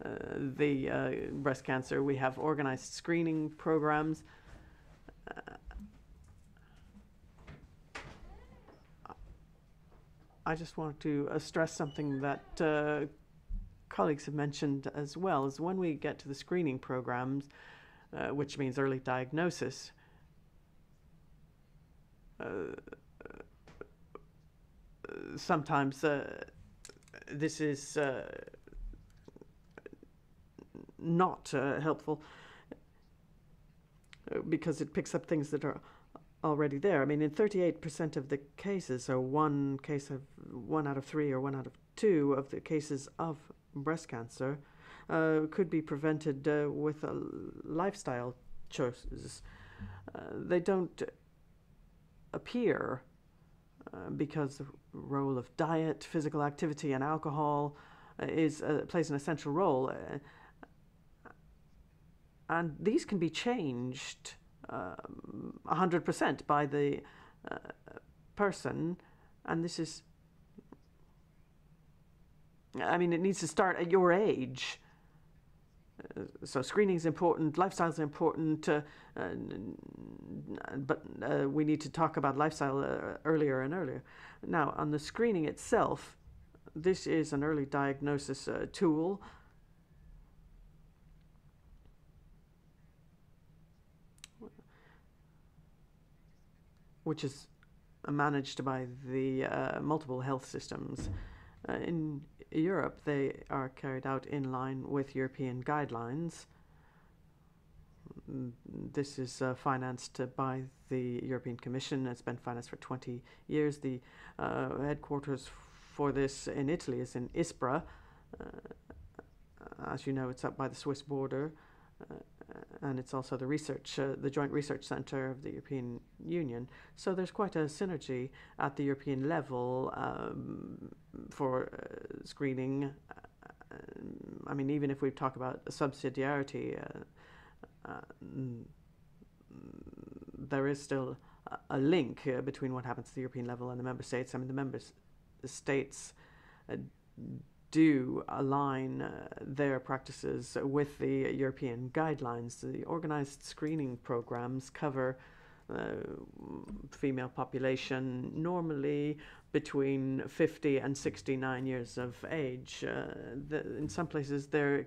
the breast cancer. We have organized screening programs. I just want to stress something that colleagues have mentioned as well, is when we get to the screening programs, which means early diagnosis, sometimes this is not helpful because it picks up things that are already there. I mean, in 38% of the cases, so one out of 3 or 1 out of 2 of the cases of breast cancer could be prevented with lifestyle choices. They don't appear because the role of diet, physical activity, and alcohol plays an essential role, and these can be changed 100% by the person, and this is, I mean, it needs to start at your age. So screening is important, lifestyle is important, but we need to talk about lifestyle earlier and earlier. Now, on the screening itself, this is an early diagnosis tool. Which is managed by the multiple health systems. In Europe, they are carried out in line with European guidelines. This is financed by the European Commission. It's been financed for 20 years. The headquarters for this in Italy is in Ispra. As you know, it's up by the Swiss border. And it's also the joint research center of the European Union. So there's quite a synergy at the European level for screening. I mean, even if we talk about subsidiarity, there is still a link between what happens at the European level and the member states. I mean, the member states do align their practices with the European guidelines. The organized screening programs cover female population normally between 50 and 69 years of age. In some places they're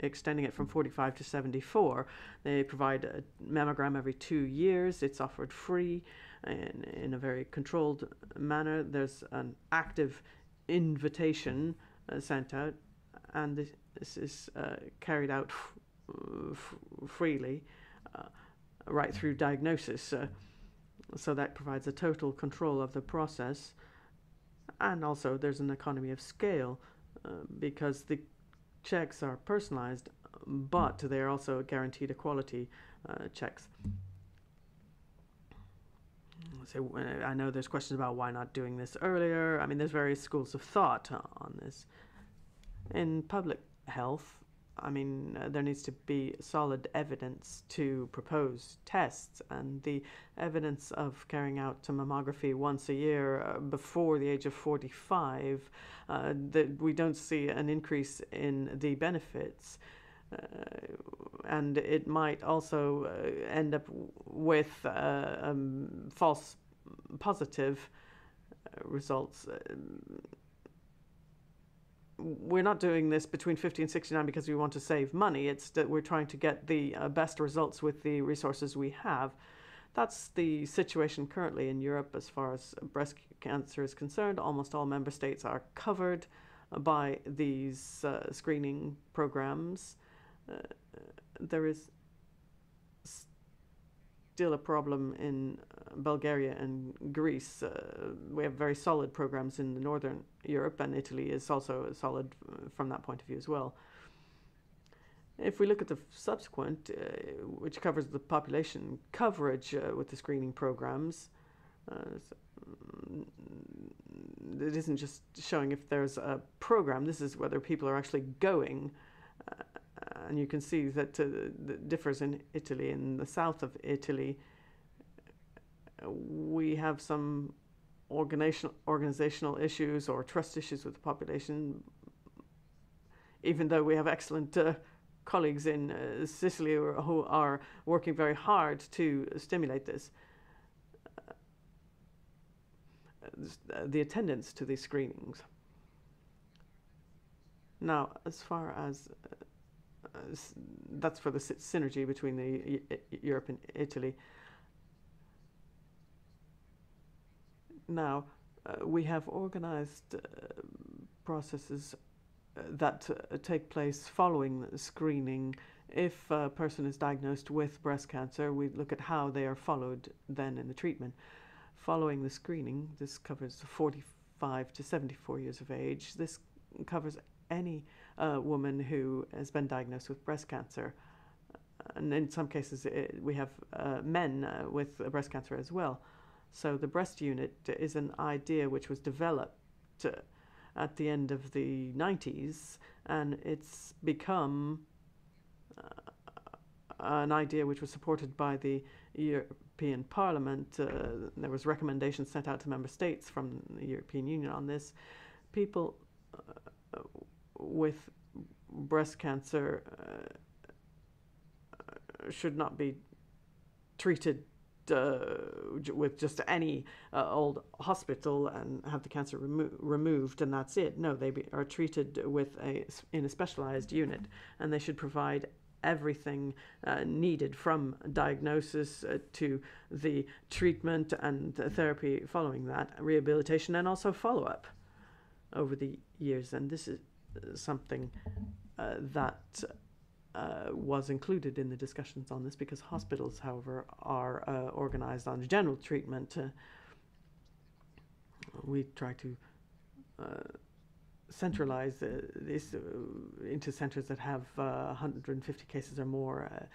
extending it from 45 to 74. They provide a mammogram every 2 years. It's offered free and in a very controlled manner. There's an active invitation sent out, and this is carried out freely right through diagnosis. So that provides a total control of the process, and also there's an economy of scale because the checks are personalized, but they're also guaranteed equality checks. So I know there's questions about why not doing this earlier. I mean, there's various schools of thought on this. In public health, I mean, there needs to be solid evidence to propose tests, and the evidence of carrying out mammography once a year before the age of 45, that we don't see an increase in the benefits. And it might also end up with false positive results. We're not doing this between 50 and 69 because we want to save money. It's that we're trying to get the best results with the resources we have. That's the situation currently in Europe as far as breast cancer is concerned. Almost all member states are covered by these screening programs. There is still a problem in Bulgaria and Greece. We have very solid programs in Northern Europe, and Italy is also solid from that point of view as well. If we look at the subsequent, which covers the population coverage with the screening programs, it isn't just showing if there's a program, this is whether people are actually going. And you can see that it differs in Italy. In the south of Italy, we have some organizational issues or trust issues with the population, even though we have excellent colleagues in Sicily who are working very hard to stimulate this. The attendance to these screenings. Now, as far as that's for the synergy between the Europe and Italy. Now, we have organized processes that take place following the screening. If a person is diagnosed with breast cancer, we look at how they are followed then in the treatment. Following the screening, this covers 45 to 74 years of age. This covers any woman who has been diagnosed with breast cancer. And in some cases, we have men with breast cancer as well. So the breast unit is an idea which was developed at the end of the 90s, and it's become an idea which was supported by the European Parliament. There was recommendations sent out to member states from the European Union on this. People with breast cancer should not be treated with just any old hospital and have the cancer removed and that's it. No, they are treated with in a specialized unit, and they should provide everything needed from diagnosis to the treatment and therapy following that, rehabilitation, and also follow-up over the years. And this is something that was included in the discussions on this, because hospitals, however, are organized on general treatment. We try to centralize this into centers that have 150 cases or more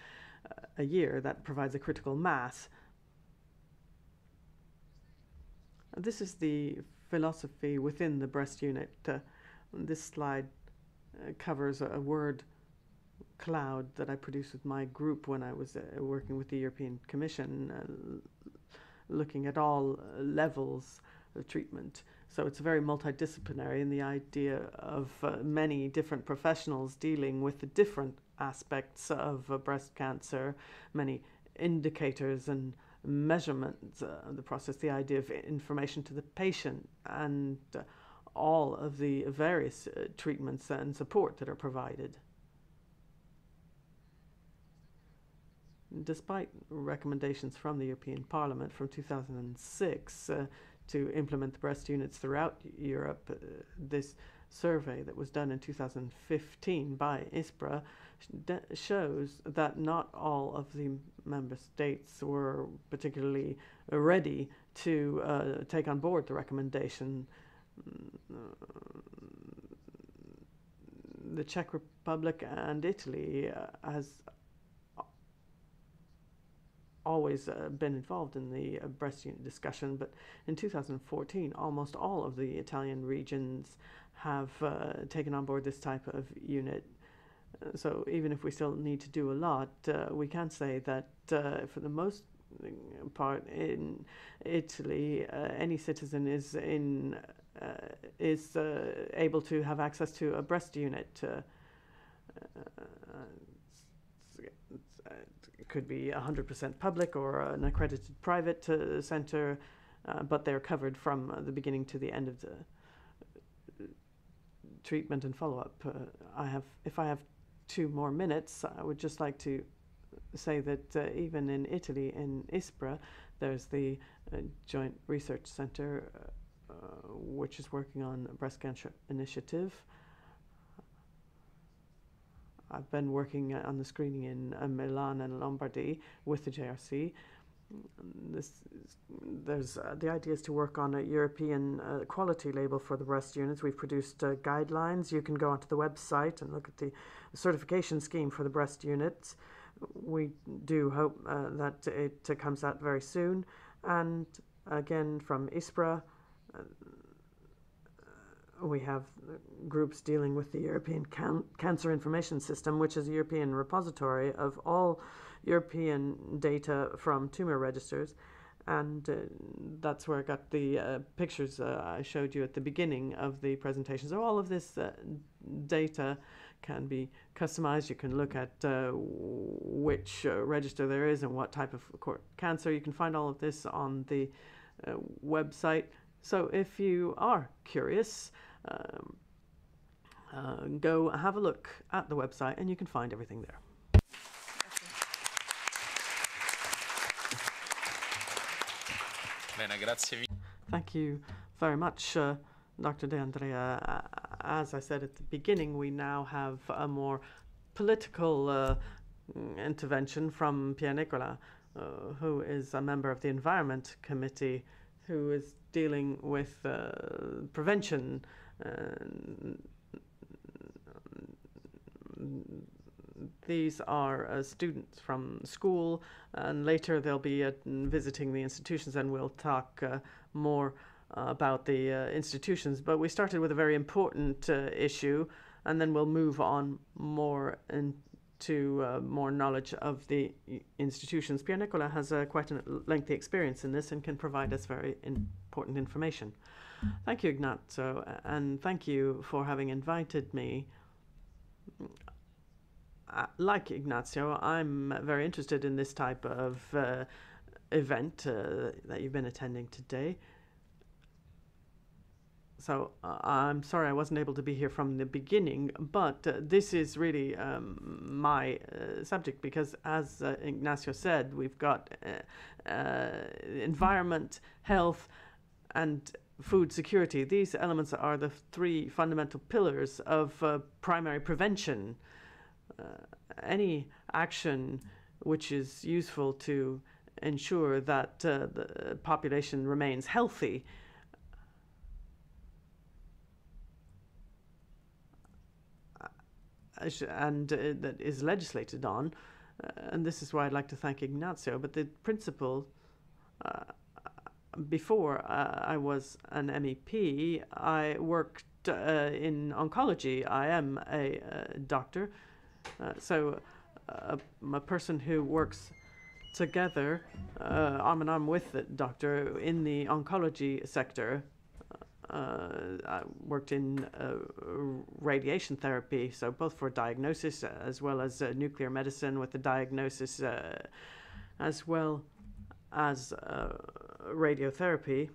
a year. That provides a critical mass. This is the philosophy within the breast unit. This slide covers a word cloud that I produced with my group when I was working with the European Commission, looking at all levels of treatment. So it's very multidisciplinary, and the idea of many different professionals dealing with the different aspects of breast cancer, many indicators and measurements of the process, the idea of information to the patient, and all of the various treatments and support that are provided. Despite recommendations from the European Parliament from 2006 to implement the breast units throughout Europe, this survey that was done in 2015 by ISPRA shows that not all of the member states were particularly ready to take on board the recommendation. The Czech Republic and Italy has always been involved in the breast unit discussion, but in 2014 almost all of the Italian regions have taken on board this type of unit. So even if we still need to do a lot, we can say that for the most part in Italy, any citizen is able to have access to a breast unit. It could be 100% public or an accredited private center, but they're covered from the beginning to the end of the treatment and follow-up. If I have 2 more minutes, I would just like to say that even in Italy, in ISPRA, there's the Joint Research Center, which is working on a breast cancer initiative. I've been working on the screening in Milan and Lombardy with the JRC. The idea is to work on a European quality label for the breast units. We've produced guidelines. You can go onto the website and look at the certification scheme for the breast units. We do hope that it comes out very soon. And again, from ISPRA, we have groups dealing with the European Cancer Information System, which is a European repository of all European data from tumor registers. And that's where I got the pictures I showed you at the beginning of the presentation. So all of this data can be customized. You can look at which register there is and what type of cancer. You can find all of this on the website. So if you are curious, go have a look at the website and you can find everything there. Thank you very much, Dr. De Andrea. As I said at the beginning, we now have a more political intervention from Pier Nicola, who is a member of the Environment Committee, who is dealing with prevention. These are students from school, and later they'll be visiting the institutions, and we'll talk more about the institutions. But we started with a very important issue, and then we'll move on more into more knowledge of the institutions. Pier Nicola has quite a lengthy experience in this and can provide us very important information. Thank you, Ignazio, and thank you for having invited me. Like Ignazio, I'm very interested in this type of event that you've been attending today. So I'm sorry I wasn't able to be here from the beginning, but this is really my subject, because as Ignazio said, we've got environment, health, and food security. These elements are the 3 fundamental pillars of primary prevention. Any action which is useful to ensure that the population remains healthy and that is legislated on, and this is why I'd like to thank Ignazio. But the principle, before I was an MEP, I worked in oncology. I am a doctor, so a person who works together arm in arm with the doctor in the oncology sector. I worked in radiation therapy, so both for diagnosis as well as nuclear medicine with the diagnosis as well as radiotherapy.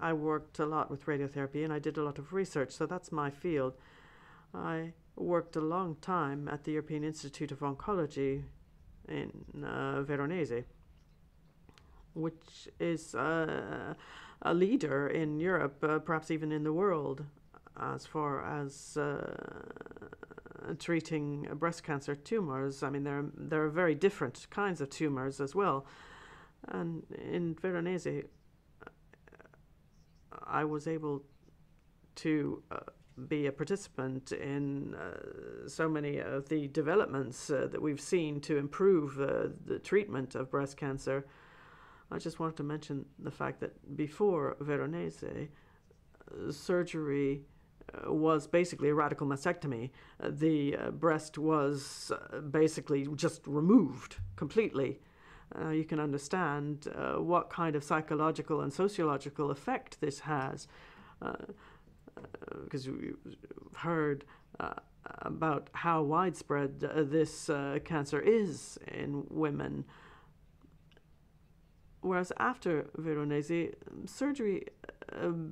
I worked a lot with radiotherapy and I did a lot of research, so that's my field. I worked a long time at the European Institute of Oncology in Veronese, which is a leader in Europe, perhaps even in the world, as far as treating breast cancer tumors. I mean, there are very different kinds of tumors as well. And in Veronese, I was able to be a participant in so many of the developments that we've seen to improve the treatment of breast cancer. I just wanted to mention the fact that before Veronese, surgery was basically a radical mastectomy. The breast was basically just removed completely. You can understand what kind of psychological and sociological effect this has, because we've heard about how widespread this cancer is in women. Whereas after Veronese, surgery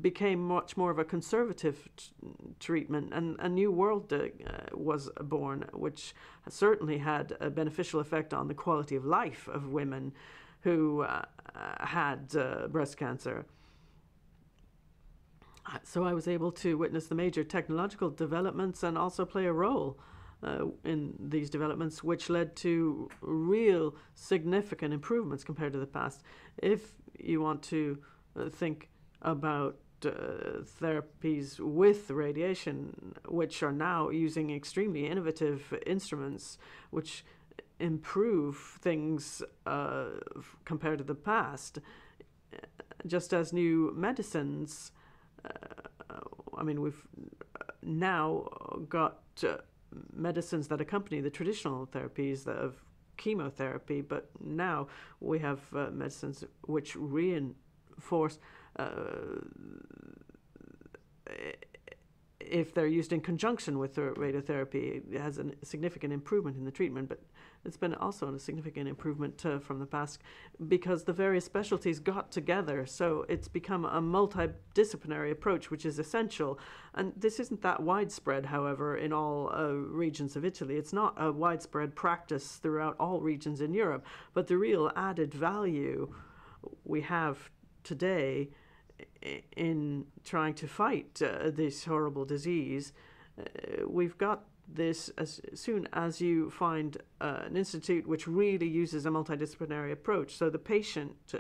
became much more of a conservative treatment, and a new world was born, which certainly had a beneficial effect on the quality of life of women who had breast cancer. So I was able to witness the major technological developments and also play a role in these developments, which led to real significant improvements compared to the past. If you want to think about therapies with radiation, which are now using extremely innovative instruments, which improve things compared to the past, just as new medicines. I mean, we've now got medicines that accompany the traditional therapies of chemotherapy, but now we have medicines which reinforce, if they're used in conjunction with the radiotherapy, it has a significant improvement in the treatment. But it's been also a significant improvement from the past, because the various specialties got together. So it's become a multidisciplinary approach, which is essential. And this isn't that widespread, however, in all regions of Italy. It's not a widespread practice throughout all regions in Europe. But the real added value we have today in trying to fight this horrible disease, we've got this as soon as you find an institute which really uses a multidisciplinary approach. So the patient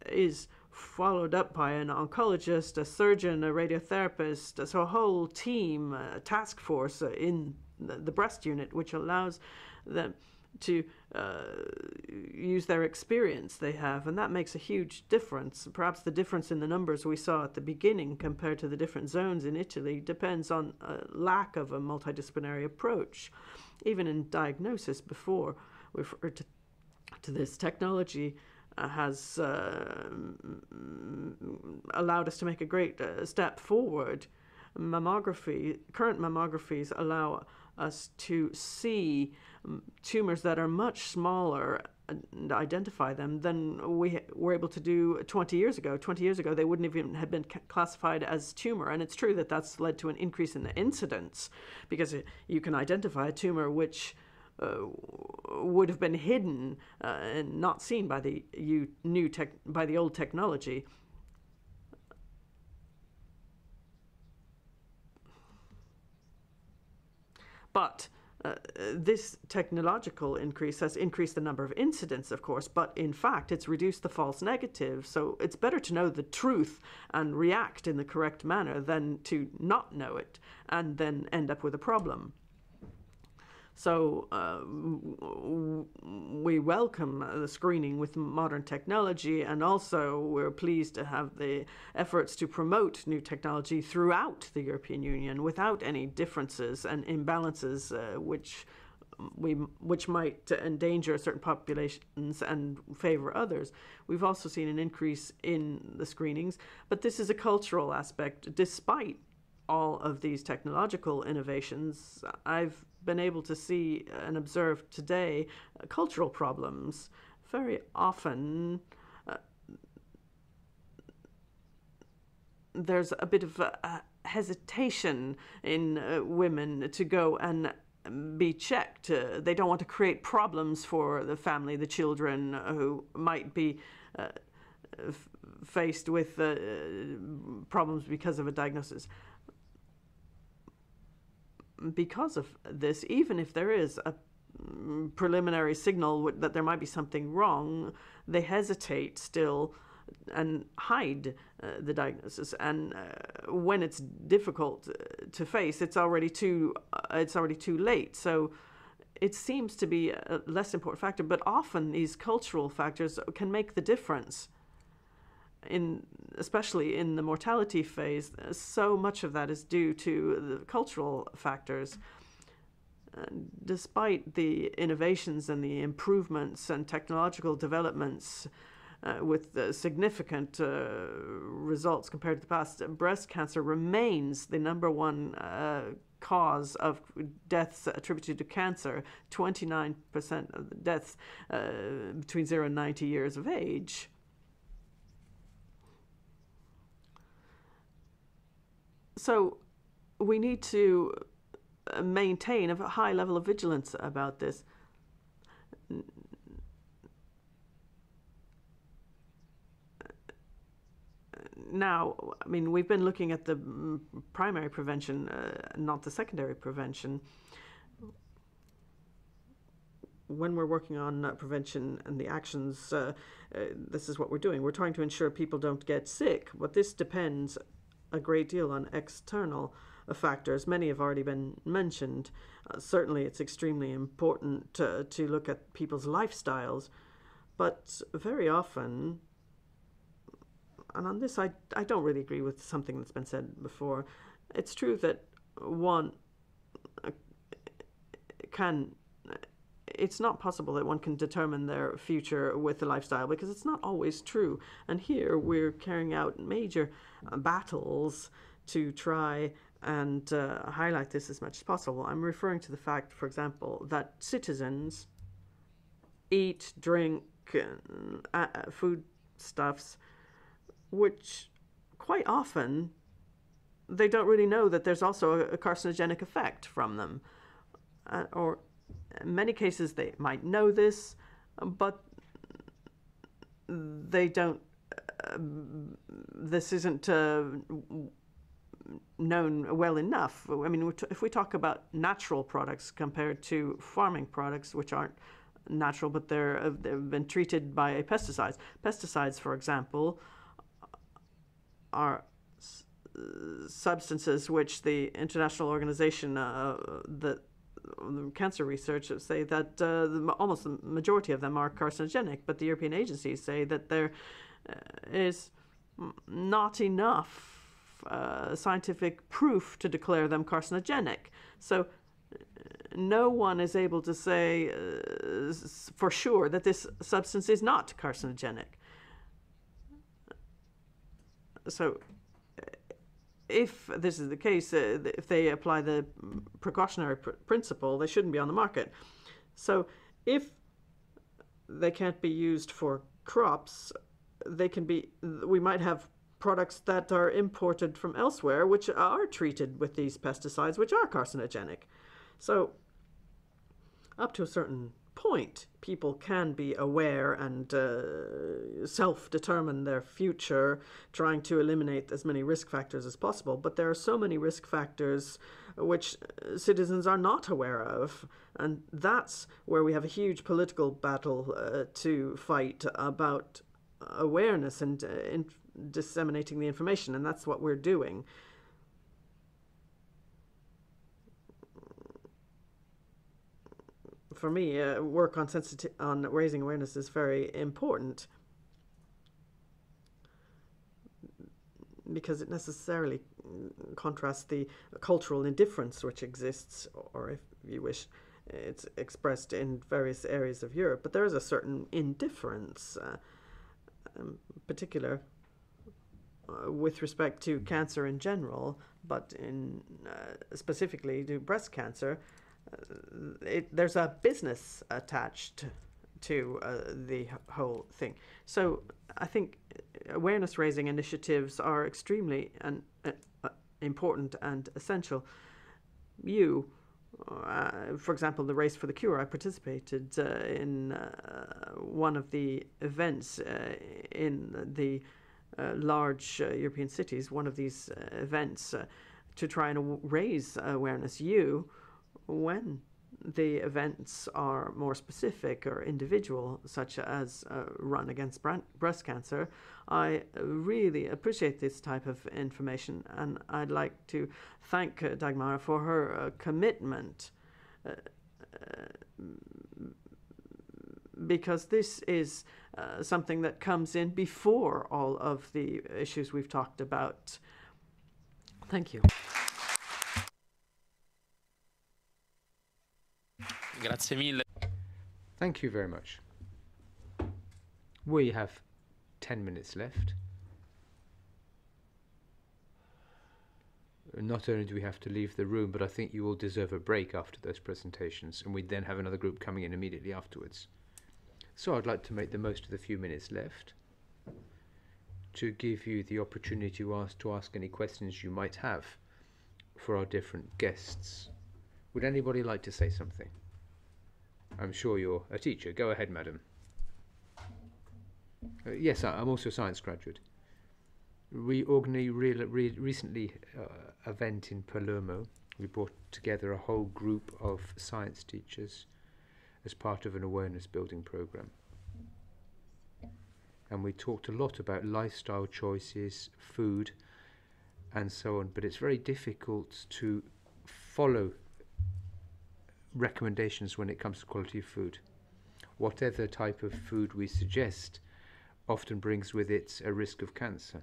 is followed up by an oncologist, a surgeon, a radiotherapist, so a whole team, a task force in the breast unit, which allows them to use their experience they have, and that makes a huge difference. Perhaps the difference in the numbers we saw at the beginning compared to the different zones in Italy depends on a lack of a multidisciplinary approach. Even in diagnosis before, we've referred to this technology has allowed us to make a great step forward. Current mammographies allow us to see tumors that are much smaller and identify them than we were able to do 20 years ago. 20 years ago, they wouldn't even have been classified as tumor. And it's true that that's led to an increase in the incidence, because you can identify a tumor which would have been hidden and not seen by the old technology. But this technological increase has increased the number of incidents, of course, but in fact it's reduced the false negatives. So it's better to know the truth and react in the correct manner than to not know it and then end up with a problem. So we welcome the screening with modern technology, and also we're pleased to have the efforts to promote new technology throughout the European Union without any differences and imbalances which might endanger certain populations and favor others. We've also seen an increase in the screenings, but this is a cultural aspect. Despite all of these technological innovations, I've been able to see and observe today cultural problems. Very often there's a bit of a hesitation in women to go and be checked. They don't want to create problems for the family, the children who might be faced with problems because of a diagnosis. Because of this, even if there is a preliminary signal that there might be something wrong, they hesitate still and hide the diagnosis. And when it's difficult to face, it's already too late. So it seems to be a less important factor, but often these cultural factors can make the difference especially in the mortality phase, so much of that is due to the cultural factors. Despite the innovations and the improvements and technological developments with significant results compared to the past, breast cancer remains the #1 cause of deaths attributed to cancer. 29% of the deaths between 0 and 90 years of age. So we need to maintain a high level of vigilance about this. Now, I mean, we've been looking at the primary prevention, not the secondary prevention. When we're working on prevention and the actions, this is what we're doing. We're trying to ensure people don't get sick, but this depends a great deal on external factors. Many have already been mentioned. Certainly it's extremely important to look at people's lifestyles, but very often, and on this I don't really agree with something that's been said before, it's true that one it's not possible that one can determine their future with the lifestyle, because it's not always true. And here we're carrying out major battles to try and highlight this as much as possible. I'm referring to the fact, for example, that citizens eat, drink, foodstuffs, which quite often they don't really know that there's also a carcinogenic effect from them. Or in many cases they might know this, but they don't, this isn't known well enough. I mean, if we talk about natural products compared to farming products, which aren't natural, but they've been treated by pesticides. Pesticides, for example, are substances which the international organization, the cancer research, say that almost the majority of them are carcinogenic, but the European agencies say that there is not enough scientific proof to declare them carcinogenic. So no one is able to say for sure that this substance is not carcinogenic. So if this is the case, if they apply the precautionary principle, they shouldn't be on the market. So if they can't be used for crops, they can be, we might have products that are imported from elsewhere which are treated with these pesticides, which are carcinogenic. So up to a certain point, people can be aware and self-determine their future, trying to eliminate as many risk factors as possible. But there are so many risk factors which citizens are not aware of, and that's where we have a huge political battle to fight about awareness and disseminating the information, and that's what we're doing. For me, work on raising awareness is very important, because it necessarily contrasts the cultural indifference which exists, or if you wish, it's expressed in various areas of Europe. But there is a certain indifference, in particular with respect to cancer in general, but in specifically to breast cancer. There's a business attached to the whole thing. So I think awareness-raising initiatives are extremely important and essential. For example, the Race for the Cure, I participated in one of the events in the large European cities, one of these events to try and raise awareness. When the events are more specific or individual, such as Run Against Breast Cancer, I really appreciate this type of information, and I'd like to thank Dagmar for her commitment, because this is something that comes in before all of the issues we've talked about. Thank you. Grazie mille. Thank you very much. We have 10 minutes left. Not only do we have to leave the room, but I think you all deserve a break after those presentations, and we'd then have another group coming in immediately afterwards. So I'd like to make the most of the few minutes left to give you the opportunity to ask any questions you might have for our different guests. Would anybody like to say something? I'm sure you're a teacher. Go ahead, madam. Yes, I'm also a science graduate. We organized recently event in Palermo. We brought together a whole group of science teachers as part of an awareness building program. And we talked a lot about lifestyle choices, food, and so on, but it's very difficult to follow recommendations when it comes to quality of food. Whatever type of food we suggest often brings with it a risk of cancer.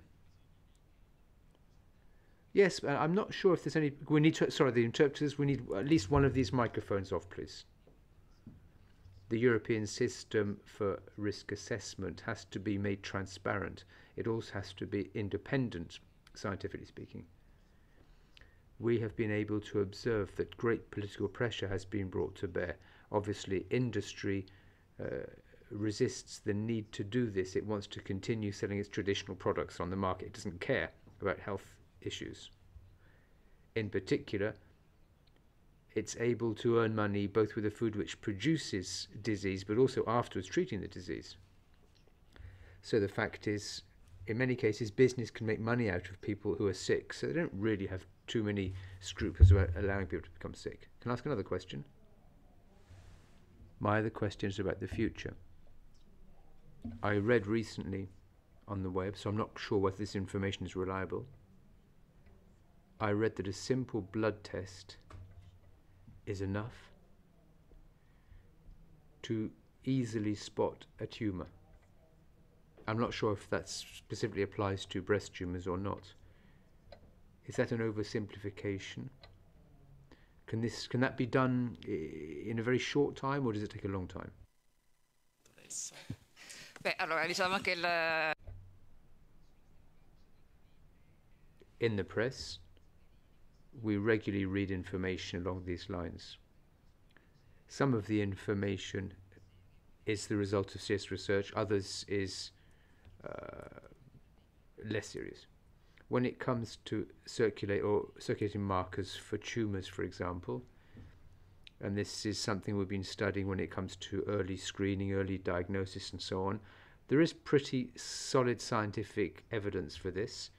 Yes, I'm not sure if there's any. We need to. Sorry, the interpreters. We need at least one of these microphones off, please. The European system for risk assessment has to be made transparent. It also has to be independent, scientifically speaking. We have been able to observe that great political pressure has been brought to bear. Obviously, industry resists the need to do this. It wants to continue selling its traditional products on the market. It doesn't care about health issues. In particular, it's able to earn money both with the food which produces disease, but also afterwards treating the disease. So the fact is, in many cases, business can make money out of people who are sick, so they don't really have too many scruples about allowing people to become sick. Can I ask another question? My other question is about the future. I read recently on the web, so I'm not sure whether this information is reliable. I read that a simple blood test is enough to easily spot a tumour. I'm not sure if that specifically applies to breast tumours or not. Is that an oversimplification? Can that be done in a very short time, or does it take a long time? In the press, we regularly read information along these lines. Some of the information is the result of serious research, others is less serious. When it comes to circulating markers for tumours, for example, and this is something we've been studying when it comes to early screening, early diagnosis and so on, there is pretty solid scientific evidence for this,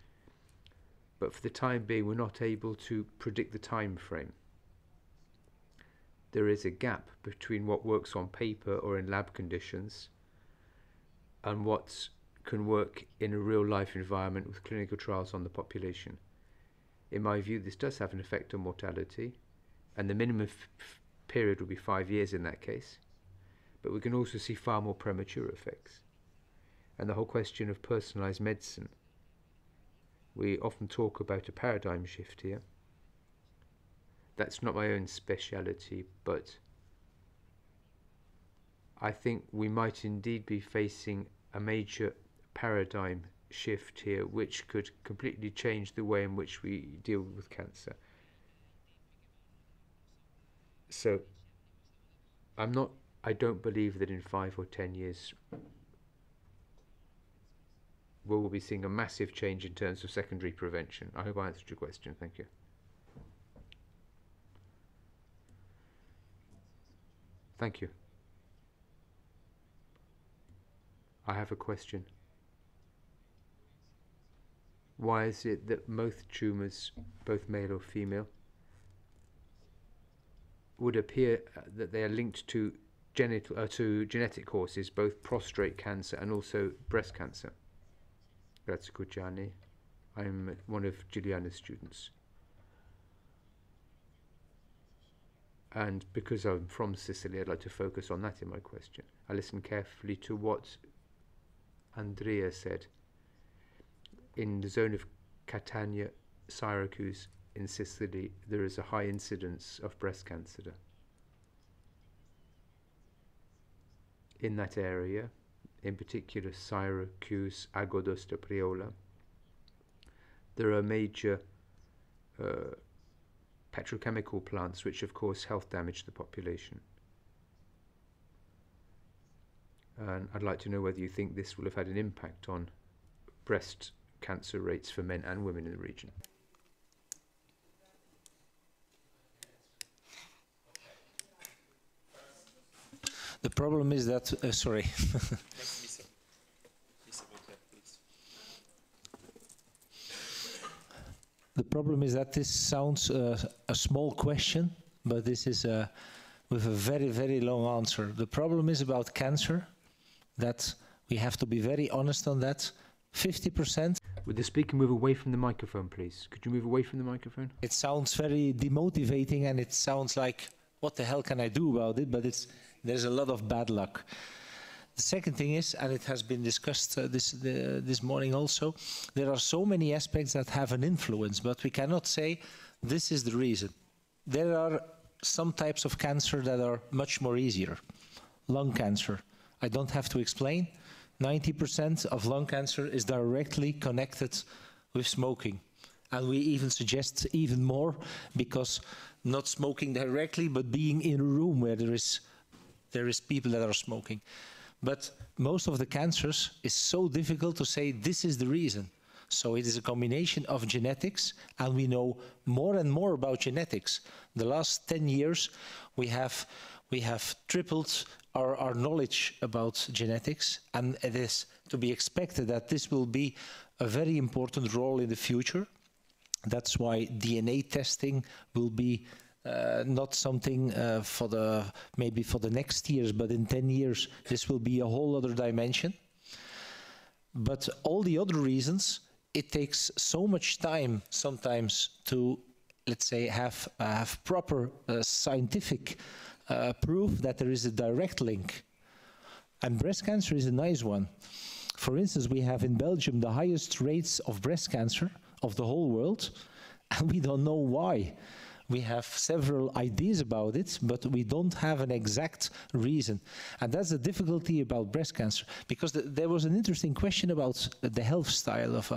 but for the time being we're not able to predict the time frame. There is a gap between what works on paper or in lab conditions and what can work in a real-life environment with clinical trials on the population. In my view, this does have an effect on mortality, and the minimum period will be 5 years in that case, but we can also see far more premature effects. And the whole question of personalised medicine. We often talk about a paradigm shift here. That's not my own speciality, but I think we might indeed be facing a major paradigm shift here, which could completely change the way in which we deal with cancer. So I don't believe that in 5 or 10 years we will be seeing a massive change in terms of secondary prevention. I hope I answered your question. Thank you. Thank you. I have a question. Why is it that most tumours, both male or female, would appear that they are linked to genetic causes, both prostate cancer and also breast cancer? Grazie, Gianni. I'm one of Giuliana's students. And because I'm from Sicily, I'd like to focus on that in my question. I listened carefully to what Andrea said, in the zone of Catania, Syracuse in Sicily, there is a high incidence of breast cancer. In that area, in particular Syracuse, Agosto, Priola, there are major petrochemical plants which of course health damage the population. And I'd like to know whether you think this will have had an impact on breast cancer rates for men and women in the region. The problem is that, sorry. The problem is that this sounds a small question, but this is with a very, very long answer. The problem is about cancer, that we have to be very honest on that. 50%. Would the speaker move away from the microphone, please? Could you move away from the microphone? It sounds very demotivating, and it sounds like, what the hell can I do about it? But there's a lot of bad luck. The second thing is, and it has been discussed this morning also, there are so many aspects that have an influence, but we cannot say this is the reason. There are some types of cancer that are much more easier. Lung cancer, I don't have to explain. 90% of lung cancer is directly connected with smoking. And we even suggest even more, because not smoking directly, but being in a room where there is people that are smoking. But most of the cancers is so difficult to say this is the reason. So it is a combination of genetics, and we know more and more about genetics. The last 10 years, we have tripled our knowledge about genetics, and it is to be expected that this will be a very important role in the future. That's why DNA testing will be not something maybe for the next years, but in 10 years, this will be a whole other dimension. But all the other reasons, it takes so much time sometimes to, let's say, have proper scientific proof that there is a direct link. And breast cancer is a nice one. For instance, we have in Belgium the highest rates of breast cancer of the whole world, and we don't know why. We have several ideas about it, but we don't have an exact reason. And that's the difficulty about breast cancer, because there was an interesting question about the health style of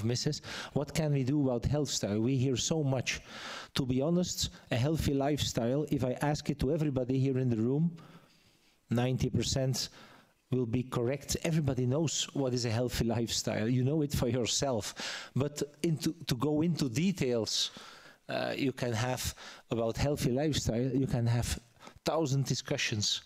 Mrs. What can we do about health style? We hear so much. To be honest, a healthy lifestyle, if I ask it to everybody here in the room, 90% will be correct. Everybody knows what is a healthy lifestyle. You know it for yourself. But to go into details, you can have about healthy lifestyle, you can have 1,000 discussions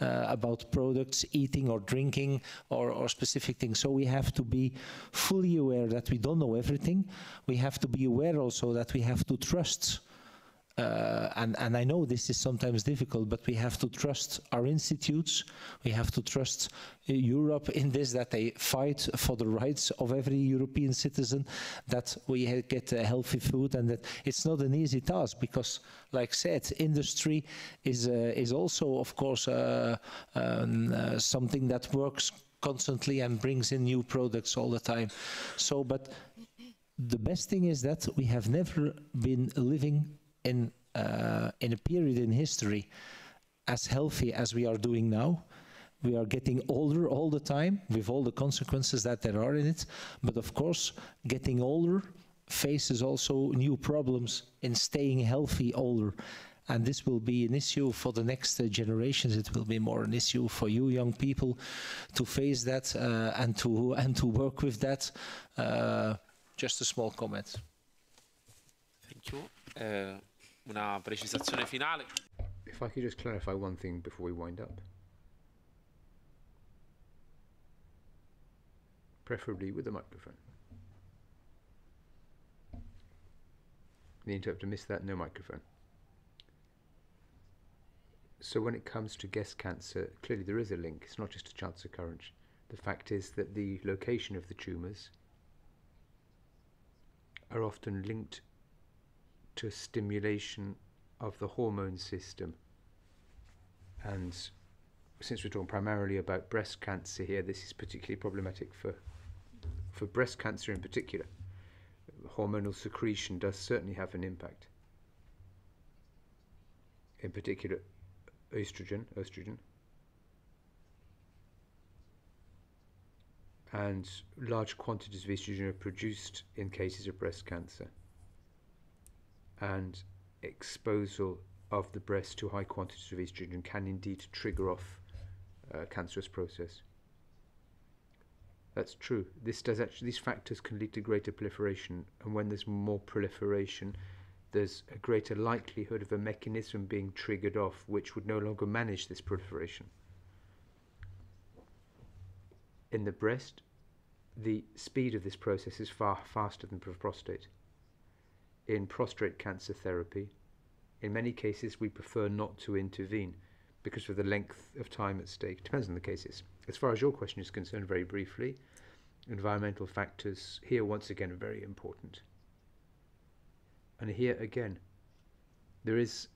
about products, eating or drinking or specific things. So we have to be fully aware that we don't know everything. We have to be aware also that we have to trust. And I know this is sometimes difficult, but we have to trust our institutes. We have to trust Europe in this, that they fight for the rights of every European citizen, that we get healthy food, and that it's not an easy task, because, like said, industry is also, of course, something that works constantly and brings in new products all the time. So, but the best thing is that we have never been living in a period in history as healthy as we are doing now. We are getting older all the time, with all the consequences that there are in it. But of course, getting older faces also new problems in staying healthy older. And this will be an issue for the next generations. It will be more an issue for you young people to face that and to work with that. Just a small comment. Thank you. Una precisazione finale. If I could just clarify one thing before we wind up. Preferably with a microphone. The interpreter missed that, no microphone. So when it comes to breast cancer, clearly there is a link. It's not just a chance occurrence. The fact is that the location of the tumours are often linked to stimulation of the hormone system, and since we're talking primarily about breast cancer here, this is particularly problematic for breast cancer in particular. Hormonal secretion does certainly have an impact. In particular, estrogen. And large quantities of estrogen are produced in cases of breast cancer. And exposure of the breast to high quantities of estrogen can indeed trigger off a cancerous process. That's true. These factors can lead to greater proliferation, and when there's more proliferation, there's a greater likelihood of a mechanism being triggered off which would no longer manage this proliferation. In the breast, the speed of this process is far faster than for prostate. In prostate cancer therapy, in many cases we prefer not to intervene because of the length of time at stake. Depends on the cases. As far as your question is concerned, very briefly, environmental factors here once again are very important. And here again, there is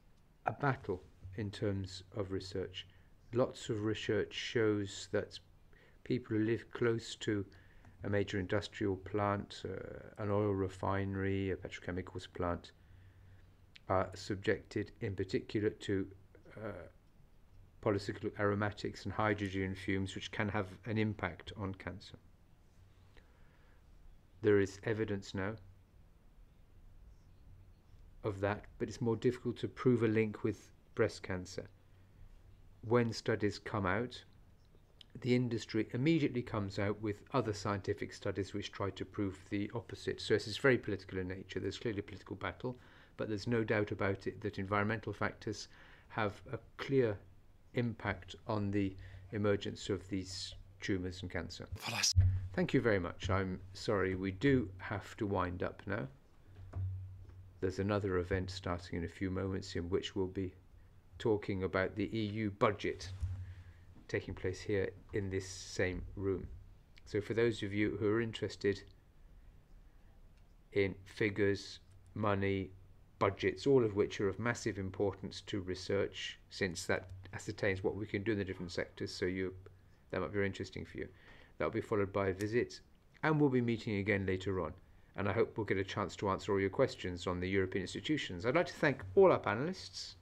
a battle in terms of research. Lots of research shows that people who live close to a major industrial plant, an oil refinery, a petrochemicals plant, are subjected in particular to polycyclic aromatics and hydrogen fumes, which can have an impact on cancer. There is evidence now of that, but it's more difficult to prove a link with breast cancer. When studies come out, the industry immediately comes out with other scientific studies which try to prove the opposite. So this is very political in nature. There's clearly a political battle, but there's no doubt about it that environmental factors have a clear impact on the emergence of these tumours and cancer. Thank you very much. I'm sorry, we do have to wind up now. There's another event starting in a few moments in which we'll be talking about the EU budget taking place here in this same room. So for those of you who are interested in figures, money, budgets, all of which are of massive importance to research, since that ascertains what we can do in the different sectors, so that might be very interesting for you. That'll be followed by a visit, and we'll be meeting again later on. And I hope we'll get a chance to answer all your questions on the European institutions. I'd like to thank all our panelists